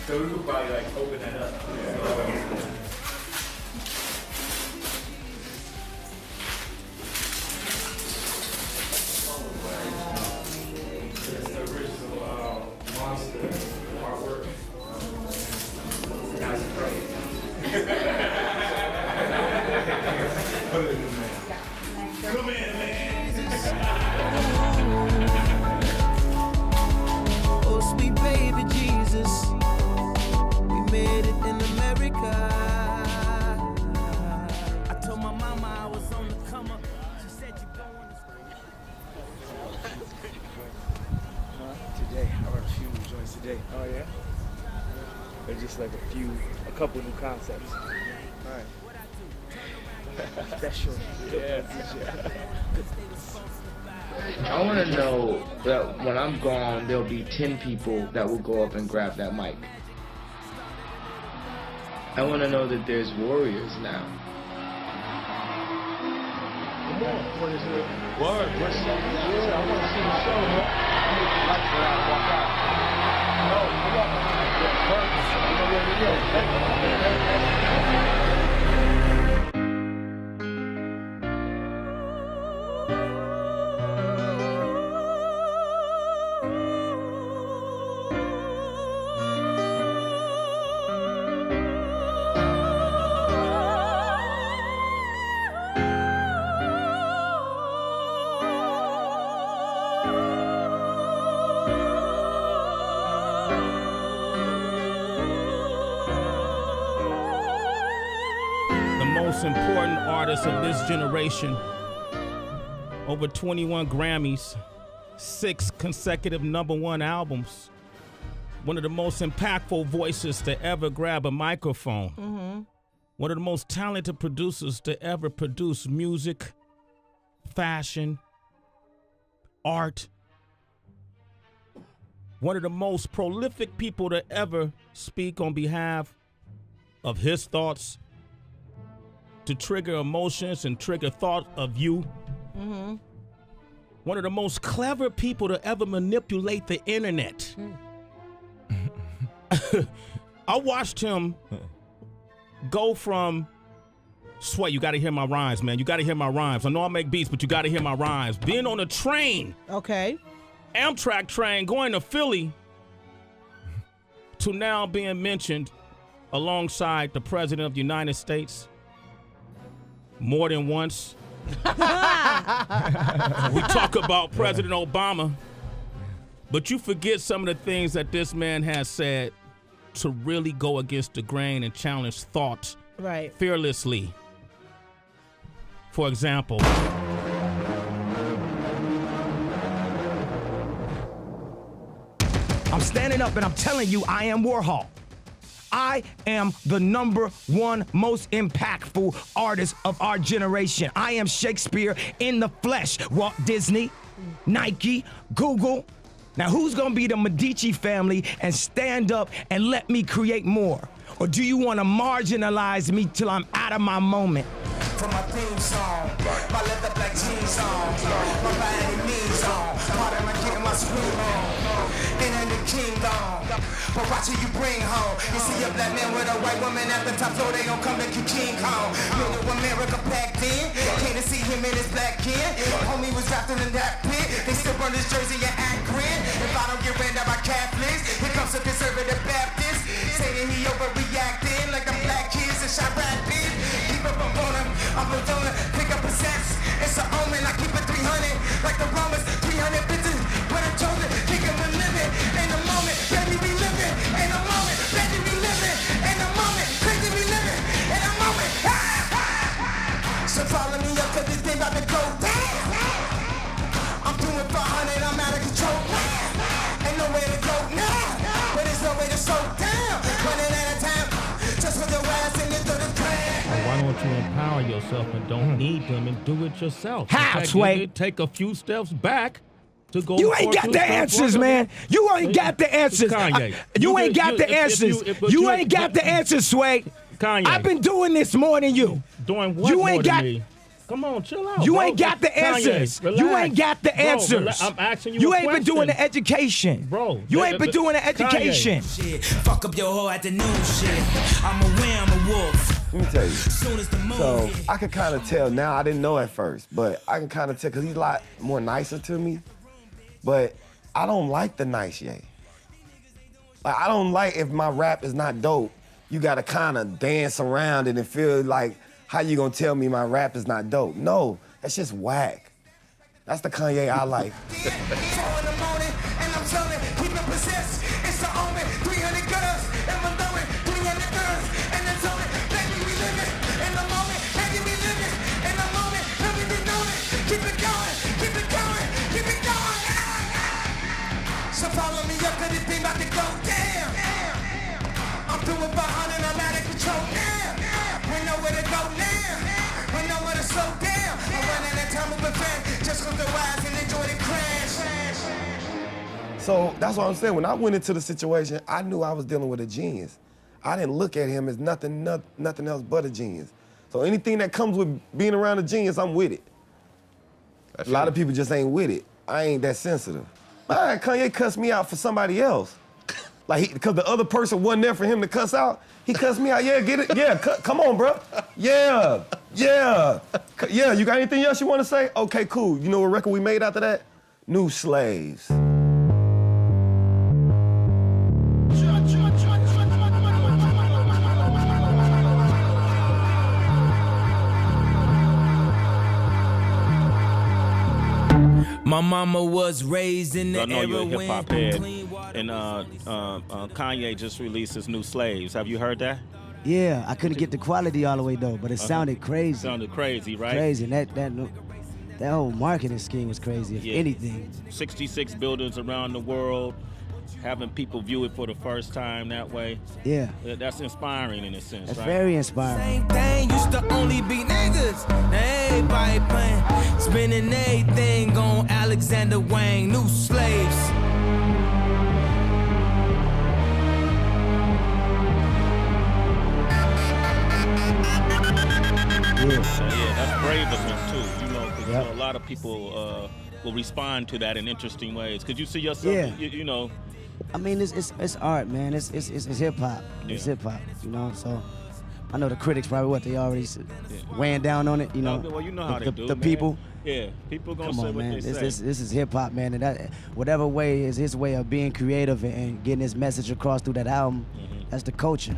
So we could probably like open that up. Oh, sweet baby Jesus, we made it in America. I told my mama I was on the come up. She said you going to Today, I wrote a few new joints today. Oh yeah? They're just like a couple new concepts. Alright. Special. Yeah. I want to know that when I'm gone, there'll be 10 people that will go up and grab that mic. I want to know that there's warriors now. Come on. What is it? Word. What's up? Yeah, I want to see the show, man. Like to walk out. No, come on. most important artists of this generation. Over 21 Grammys, 6 consecutive #1 albums. One of the most impactful voices to ever grab a microphone. Mm-hmm. One of the most talented producers to ever produce music, fashion, art. One of the most prolific people to ever speak on behalf of his thoughts, to trigger emotions and trigger thought of you. Mm-hmm. One of the most clever people to ever manipulate the internet. I watched him go from Sway, you got to hear my rhymes, man. You got to hear my rhymes. I know I make beats, but you got to hear my rhymes. Being on a train. Okay. Amtrak train going to Philly to now being mentioned alongside the President of the United States more than once. We talk about President Obama, but you forget some of the things that this man has said to really go against the grain and challenge thought fearlessly. For example, I'm standing up and I'm telling you, I am Warhol. I am the #1 most impactful artist of our generation. I am Shakespeare in the flesh. Walt Disney, Nike, Google. Now, who's gonna be the Medici family and stand up and let me create more? Or do you wanna marginalize me till I'm out of my moment? From my theme song, my leather black jeans on, my body means on, part of my getting my scream on, and then the kingdom. But watch who you bring home. You see a black man with a white woman at the top, so they gon' come to you King Kong. Middle America packed in, came to see him in his black kin. Homie was drafted in that pit, they still burn his jersey and act grin. If I don't get ran down by Catholics, here comes a conservative Baptist, saying he overreacting like the black kids in Chirac did. Keep up on him, I'm a donor, pick up a sex. It's an omen, I keep it 300, like the Romans, 300 bitches. When I'm chosen, kick him and live it. In the moment, baby, we living. In the moment, baby, we living. In the moment, crazy, we living. In the moment, so follow me up, cause this thing about to go down. I'm doing 500, I'm out of control. Ain't no way to go now, but there's no way to slow down. Running out of time, just with your ass in into the crowd. why don't you empower yourself and don't need them and do it yourself? How, Sway? Take a few steps back to go. You ain't got the answers, man. You ain't got the answers. Kanye. You ain't got the answers. You ain't got the answers, Sway. Kanye. I've been doing this more than you. Doing what You more ain't than got. me? Come on, chill out. You bro. ain't got the Kanye, answers. relax. You ain't got the Bro, answers. I'm asking you. You a ain't been doing question. the education, bro. You ain't been doing the education. Shit, fuck up your whole afternoon shit. I'm a wham, a wolf. Let me tell you. So I can kind of tell now. I didn't know at first, but I can kind of tell because he's a lot more nicer to me. But I don't like the nice Ye. Like I don't like if my rap is not dope. You gotta kind of dance around it and feel like how you gonna tell me my rap is not dope? No, that's just whack. That's the Kanye I like. 4 in the morning, and I'm telling, keep it possessed. It's the omen, 300 girls, and I'm throwing 300 girls, and it's on it. Baby, we living in the moment. Baby, we living in the moment. Baby, we know it. Keep it going, keep it going, keep it going. So follow me up, cause this thing about to go down. I'm doing 500, I'm out of control now. We know where to go now. We know where to slow down. I'm running out of time with fast. Just close the eyes and enjoy the crash. So that's what I'm saying. When I went into the situation, I knew I was dealing with a genius. I didn't look at him as nothing else but a genius. So anything that comes with being around a genius, I'm with it. A lot of people just ain't with it. I ain't that sensitive. Man, Kanye cussed me out for somebody else. Like, because the other person wasn't there for him to cuss out, he cussed me out. Yeah, get it? Yeah, come on, bro. Yeah. Yeah, you got anything else you want to say? Okay, cool. You know what record we made after that? New Slaves. My mama was raised in the I know era you're a when hip-hop head, and Kanye just released his new Slaves. Have you heard that? Yeah, I couldn't get the quality all the way though, but it sounded crazy. Sounded crazy, right? Crazy, and that whole marketing scheme was crazy. If anything, 66 buildings around the world, having people view it for the first time that way. Yeah. That's inspiring in a sense, that's right? very inspiring. Same thing used to only be niggas. Now everybody playing, spending everything on Alexander Wang, New Slaves. Yeah, that's brave of him too. You know, 'cause you know, a lot of people will respond to that in interesting ways. Could you see yourself? Yeah. You know, I mean, it's art, man. It's hip hop. It's hip hop, you know. So I know the critics probably they already weighing down on it, you know. Well, you know how they do, the man. people. Yeah, people gonna say Come on, what man. they say. This is hip hop, man, and that whatever way is his way of being creative and getting his message across through that album. That's the culture.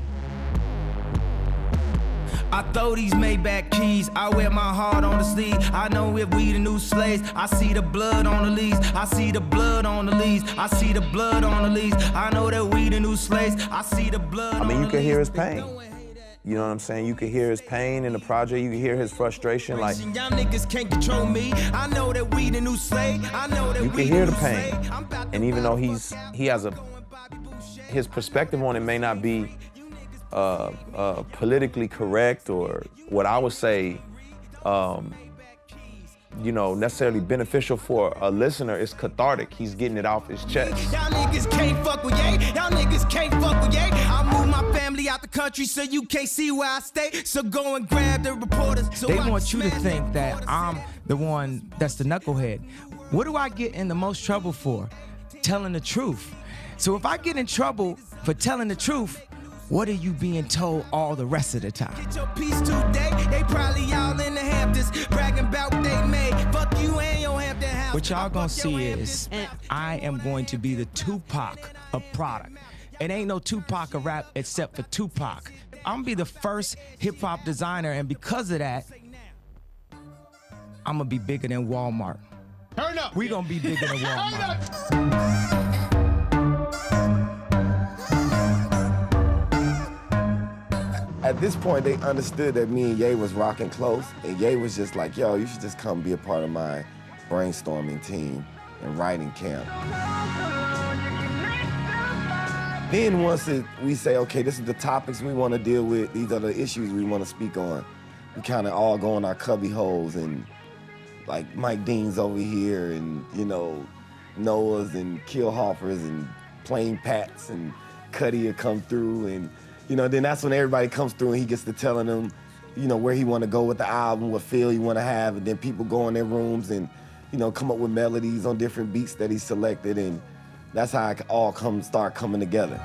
I throw these Maybach keys, I wear my heart on the sleeve. I know if we the new slaves, I see the blood on the leaves. I see the blood on the leaves. I see the blood on the leaves. I know that we the new slaves, I see the blood. I mean, you can hear his pain. You know what I'm saying? You can hear his pain in the project. You can hear his frustration. Like, Y'all niggas can't control me. I know that we the new slave. I know that you we can hear the new pain. slave. And even though he has his perspective on it may not be politically correct or what I would say, necessarily beneficial for a listener. It's cathartic. He's getting it off his chest. Y'all niggas can't fuck with Ye. Y'all niggas can't fuck with Ye. I moved my family out the country so you can't see where I stay. So go and grab the reporters. So They want you to think that I'm the one that's the knucklehead. What do I get in the most trouble for? Telling the truth. So if I get in trouble for telling the truth, what are you being told all the rest of the time? Get your piece today. They probably all in the Hamptons bragging about what they made. Fuck you and your Hampton house. What y'all gonna see is I am going to be the Tupac of product. It ain't no Tupac of rap except for Tupac. I'm gonna be the first hip hop designer, and because of that, I'm gonna be bigger than Walmart. Turn up. We gonna be bigger than Walmart. At this point, they understood that me and Ye was rocking close, and Ye was just like, yo, you should just come be a part of my brainstorming team and writing camp. Then once we say, okay, this is the topics we want to deal with, these are the issues we want to speak on, we kind of all go in our cubby holes, and like Mike Dean's over here, and Noah's and Killhoffers and Plain Pats and Cuddy will come through, and then that's when everybody comes through and he gets to telling them, where he want to go with the album, what feel he want to have, and then people go in their rooms and, come up with melodies on different beats that he selected, and that's how it all start coming together.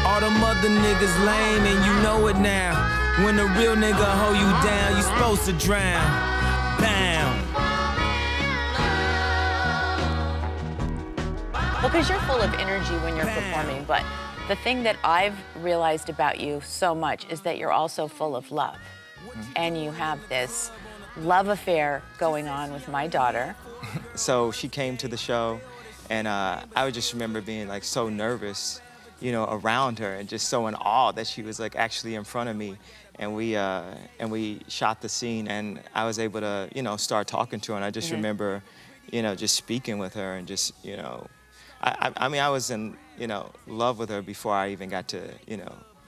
All them other niggas lame and you know it now. When the real nigga hold you down, you supposed to drown. Bound. Well, because you're full of energy when you're performing, but the thing that I've realized about you so much is that you're also full of love. And you have this love affair going on with my daughter. So she came to the show, and I would just remember being like so nervous, around her, and just so in awe that she was like actually in front of me. And we shot the scene, and I was able to, start talking to her. And I just remember, just speaking with her, and just, I mean, I was in, love with her before I even got to,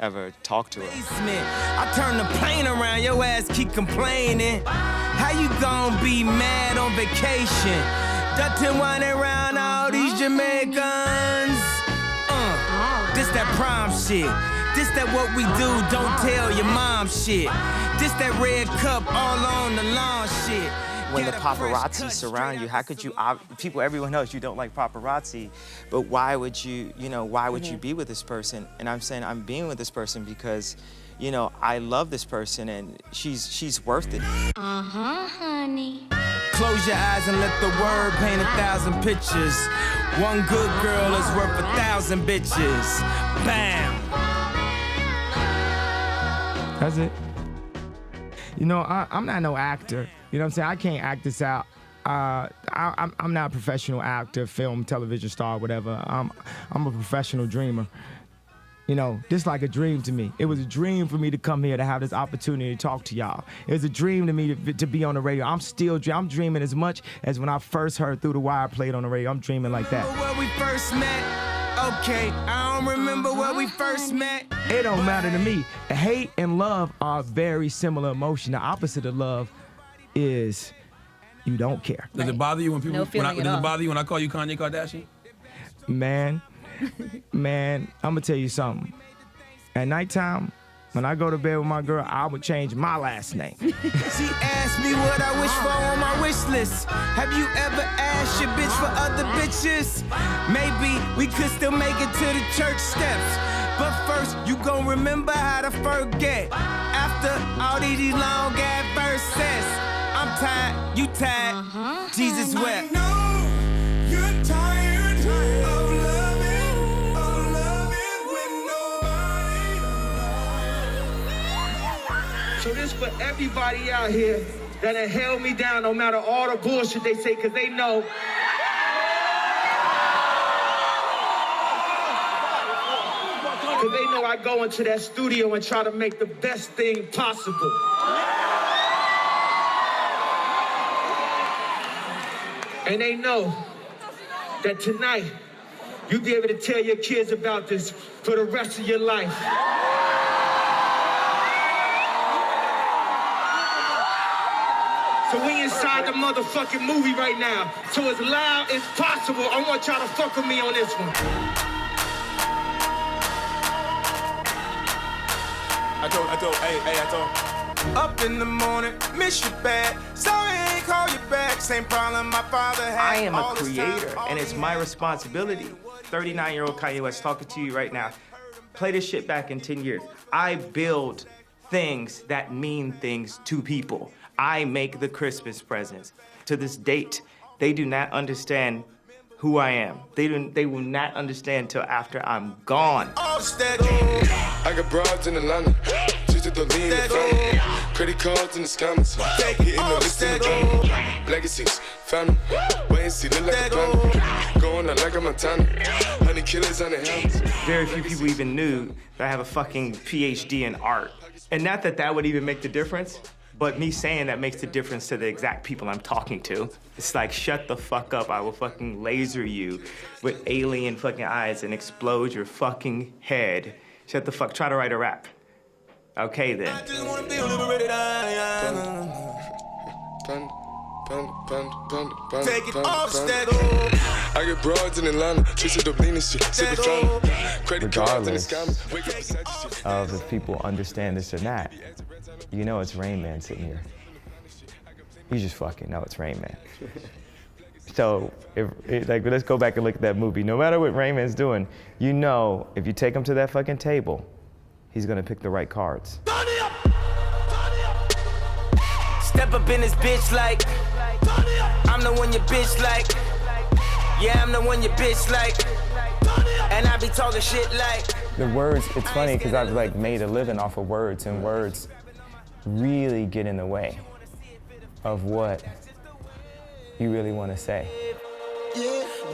ever talk to her. I turn the plane around, your ass keep complaining. How you gonna be mad on vacation? Dutton whining around all these Jamaicans. This that prime shit. This that what we do, don't tell your mom shit. This that red cup all on the lawn shit. When the paparazzi surround you, how could you, everyone knows you don't like paparazzi, but why would you, why would you be with this person? And I'm saying I'm being with this person because, I love this person and she's worth it. Honey. Close your eyes and let the word paint 1,000 pictures. One good girl is worth 1,000 bitches. Bam. That's it. I'm not no actor. You know what I'm saying? I can't act this out. I'm not a professional actor, film, television star, whatever. I'm a professional dreamer. You know, this like a dream to me. It was a dream for me to come here to have this opportunity to talk to y'all. It was a dream to me to be on the radio. I'm dreaming as much as when I first heard Through the Wire played on the radio. I'm dreaming like that. Where we first met. Okay, I don't remember where we first met. It don't matter to me. Hate and love are very similar emotion. The opposite of love is you don't care. Does it bother you when people? Does it bother you when I call you Kanye Kardashian? Man, I'm gonna tell you something. At nighttime, when I go to bed with my girl, I would change my last name. She asked me what I wish for on my wish list. Have you ever asked your bitch for other bitches? Maybe we could still make it to the church steps. But first, you gon' remember how to forget. After all these long ass verses, I'm tired, you tired, Jesus wept. I know you're tired of loving with nobody. So this for everybody out here that have held me down no matter all the bullshit they say, cause they know. Cause they know I go into that studio and try to make the best thing possible. And they know that tonight, you'll be able to tell your kids about this for the rest of your life. So we inside the motherfucking movie right now. So as loud as possible, I want y'all to fuck with me on this one. I told. Up in the morning, miss you bad. Sorry I ain't call you back. Same problem my father had. I am a creator, and it's my responsibility. 39-year-old Kanye West talking to you right now. Play this shit back in 10 years. I build things that mean things to people. I make the Christmas presents. To this date, they do not understand who I am. They will not understand till after I'm gone. I got broads in Atlanta. She's at the lean in the family. Credit cards in the scammers. Hitting the list in the drama. Legacies, family. Wait and see, look like a planet. Going out like a Montana. Honey killers on the helmets. Very few people even knew that I have a fucking PhD in art. And not that that would even make the difference, but me saying that makes the difference to the exact people I'm talking to. It's like, shut the fuck up, I will fucking laser you with alien fucking eyes and explode your fucking head. Shut the fuck, try to write a rap. Okay then. I just wanna be liberated. Take it off, stack. I get broads in Atlanta. She's at the lean and shit. Sit the family. Credit cards in the scammers. Wake up beside you shit. Of if people understand this or not, you know it's Rain Man sitting here. You just fucking know it's Rain Man. So, like, let's go back and look at that movie. No matter what Rain Man's doing, you know if you take him to that fucking table, he's gonna pick the right cards. Step up in this bitch like I'm the one your bitch like. Yeah, I'm the one your bitch like. And I be talking shit like. The words, it's funny because I've like made a living off of words, and words really get in the way of what you really want to say.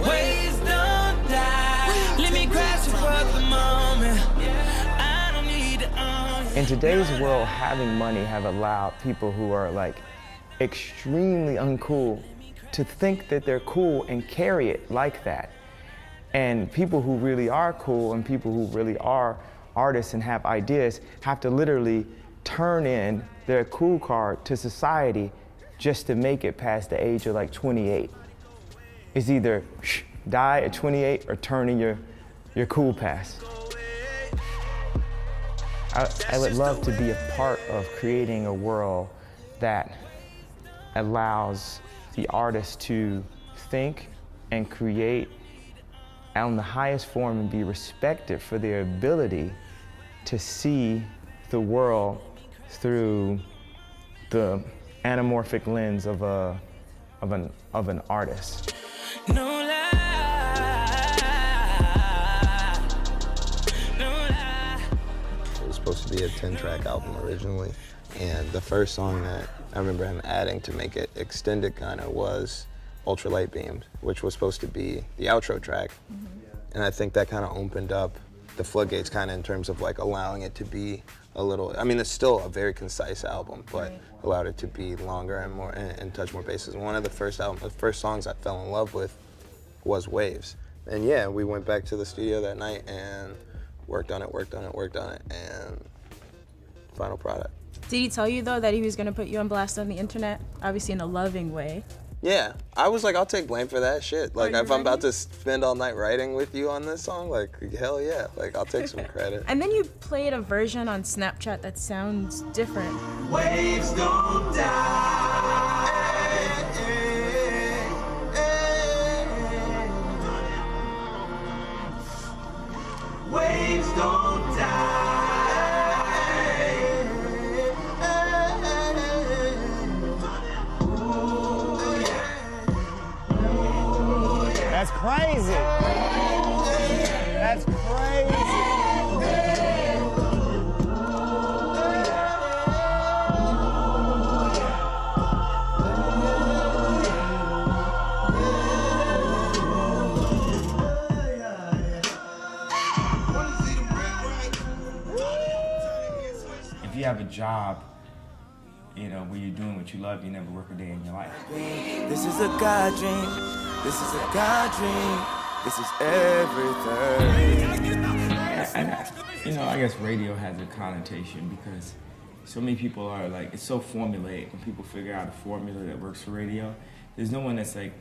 Ways don't die. Let me crash for the moment. I don't need to own. In today's world, having money have allowed people who are like extremely uncool to think that they're cool and carry it like that. And people who really are cool and people who really are artists and have ideas have to literally turn in their cool card to society just to make it past the age of like 28. It's either die at 28 or turn in your cool pass. I would love to be a part of creating a world that allows the artist to think and create on the highest form and be respected for their ability to see the world through the anamorphic lens of an artist. No lie, no lie. It was supposed to be a 10-track album originally, and the first song that I remember him adding to make it extended kind of was Ultralight Beams, which was supposed to be the outro track. And I think that kind of opened up the floodgates kind of in terms of like allowing it to be a little, I mean, it's still a very concise album, but allowed it to be longer and more and touch more bases. One of the first songs I fell in love with was Waves. And yeah, we went back to the studio that night and worked on it, and final product. Did he tell you though that he was gonna put you on blast on the internet? Obviously in a loving way. Yeah, I was like, I'll take blame for that shit. Like, if I'm about to spend all night writing with you on this song, like, hell yeah. Like, I'll take some credit. And then you played a version on Snapchat that sounds different. Waves don't die. Waves don't die. That's crazy. That's crazy. If you have a job, you know, where you're doing what you love, you never work a day in your life. This is a God dream. This is a God dream. This is everything. And, you know, I guess radio has a connotation because so many people are like, it's so formulaic. When people figure out a formula that works for radio, there's no one that's like,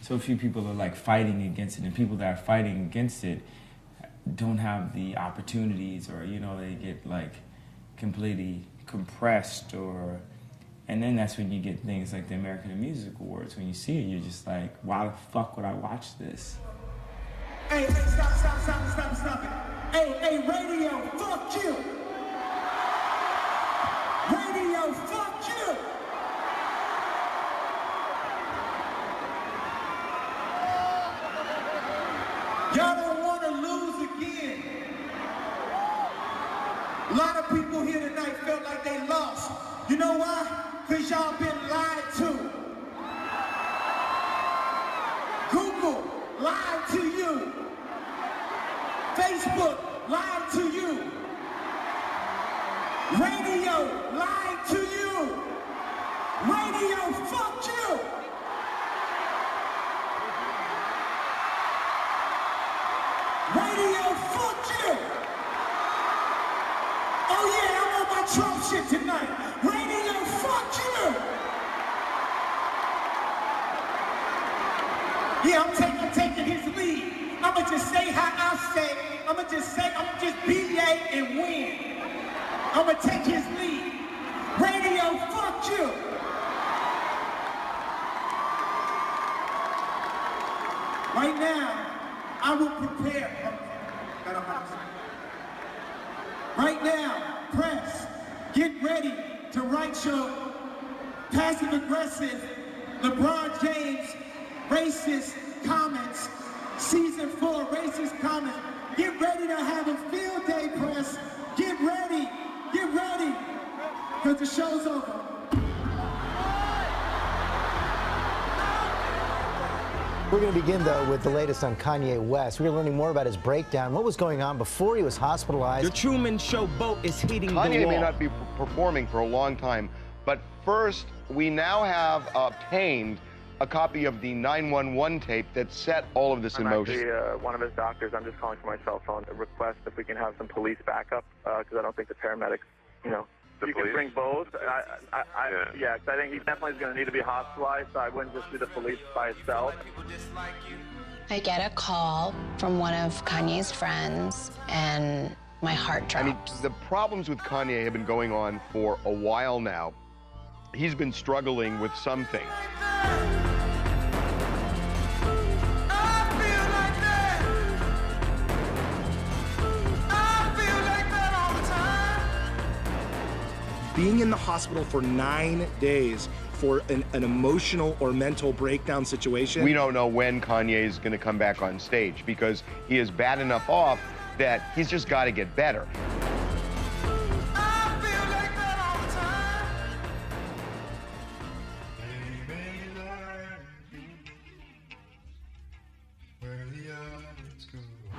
so few people are like fighting against it, and people that are fighting against it don't have the opportunities, or, you know, they get like completely compressed, or, and then that's when you get things like the American Music Awards. When you see it, you're just like, why the fuck would I watch this? Hey, stop it. Hey, radio, fuck you. Radio, fuck you. Y'all don't want to lose again. A lot of people here tonight felt like they lost. You know why? Because y'all been lied to. Google lied to you. Facebook lied to you. Radio lied to you. Radio, fuck you. Radio, fuck you. Oh yeah, I'm on my Trump shit tonight. Radio, fuck you. Yeah, I'm taking his lead. I'ma just say how I say. I'ma just BA and win. I'ma take his lead. Radio, fuck you. Right now, I will prepare. Right now, press, get ready to write your passive-aggressive LeBron James racist comments, season 4 racist comments. Get ready to have a field day, press. Get ready, because the show's over. We're going to begin, though, with the latest on Kanye West. We're learning more about his breakdown, what was going on before he was hospitalized. The Truman Show boat is hitting the wall. Kanye may not be performing for a long time, but first, we now have obtained a copy of the 911 tape that set all of this in motion. I'm actually one of his doctors. I'm just calling for my cell phone to request if we can have some police backup, because I don't think the paramedics, you know. You can bring both. Yeah, because I think he definitely is going to need to be hospitalized, so I wouldn't just do the police by itself. I get a call from one of Kanye's friends, and my heart drops. I mean, the problems with Kanye have been going on for a while now. He's been struggling with something. Being in the hospital for 9 days for an emotional or mental breakdown situation. We don't know when Kanye is going to come back on stage because he is bad enough off that he's just got to get better.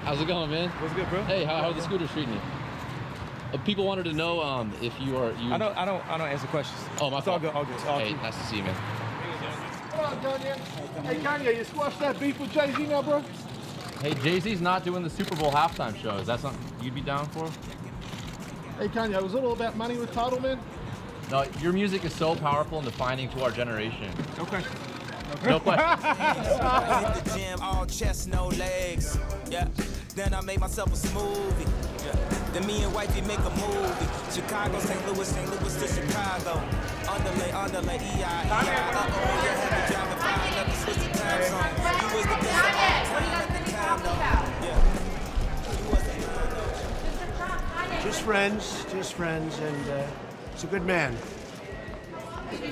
How's it going, man? What's good, bro? Hey, how are the scooters treating you? People wanted to know if you are. I don't answer questions. Oh, my fault. All good. All hey, nice to see you, man. Come on, Kanye. Hey, Kanye, you squashed that beef with Jay-Z now, bro? Hey, Jay-Z's not doing the Super Bowl halftime show. Is that something you'd be down for? Hey, Kanye, was it all about money with Tidal, man? No, your music is so powerful and defining to our generation. Okay. No question. I hit the gym, all chest, no legs. Yeah. Then I made myself a smoothie. Yeah. Then me and wifey make a movie. Chicago, St. Louis to Chicago. Underlay, EI. Uh-oh, you had me driving 5 up to switch the time zone. You was the best of all time at the time, though. Just friends, and he's a good man.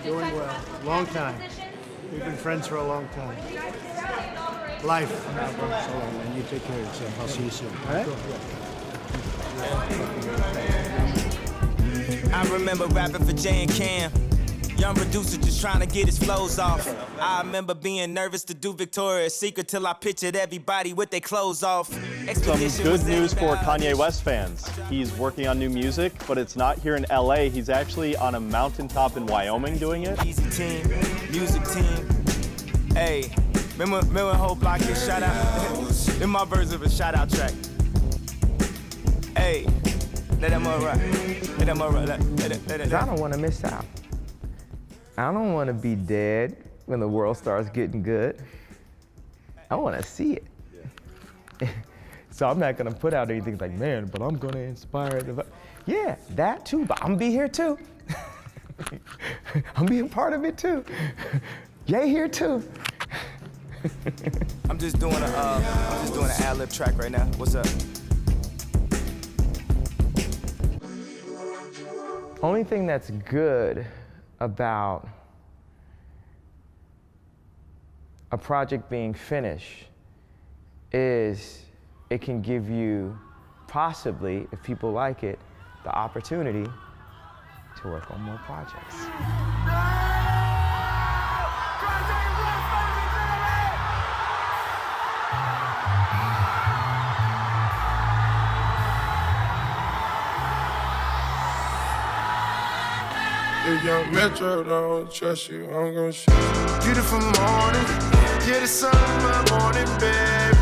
Doing well. Long time. We've been friends for a long time. Life. So long, man. You take care of yourself. I'll see you soon. All right? I remember rapping for Jay and Cam. Young producer just trying to get his flows off. I remember being nervous to do Victoria's Secret till I pictured everybody with their clothes off. Some good news for Kanye West fans. He's working on new music, but it's not here in LA. He's actually on a mountaintop in Wyoming doing it. Easy team, music team. Hey, remember when whole block get shout out? In my version of a shout out track. Hey, let them all right. Let them all right. Let I don't want to miss out. I don't want to be dead when the world starts getting good. I want to see it. So I'm not going to put out anything like, man, but I'm going to inspire. Yeah, that too, but I'm going to be here too. I'm being part of it too. Yay here too. I'm just doing an ad-lib track right now. What's up? Only thing that's good about a project being finished is it can give you, possibly, if people like it, the opportunity to work on more projects. If young Metro don't trust you, I'm gonna shoot you. Beautiful morning, you're the sun of my morning, baby.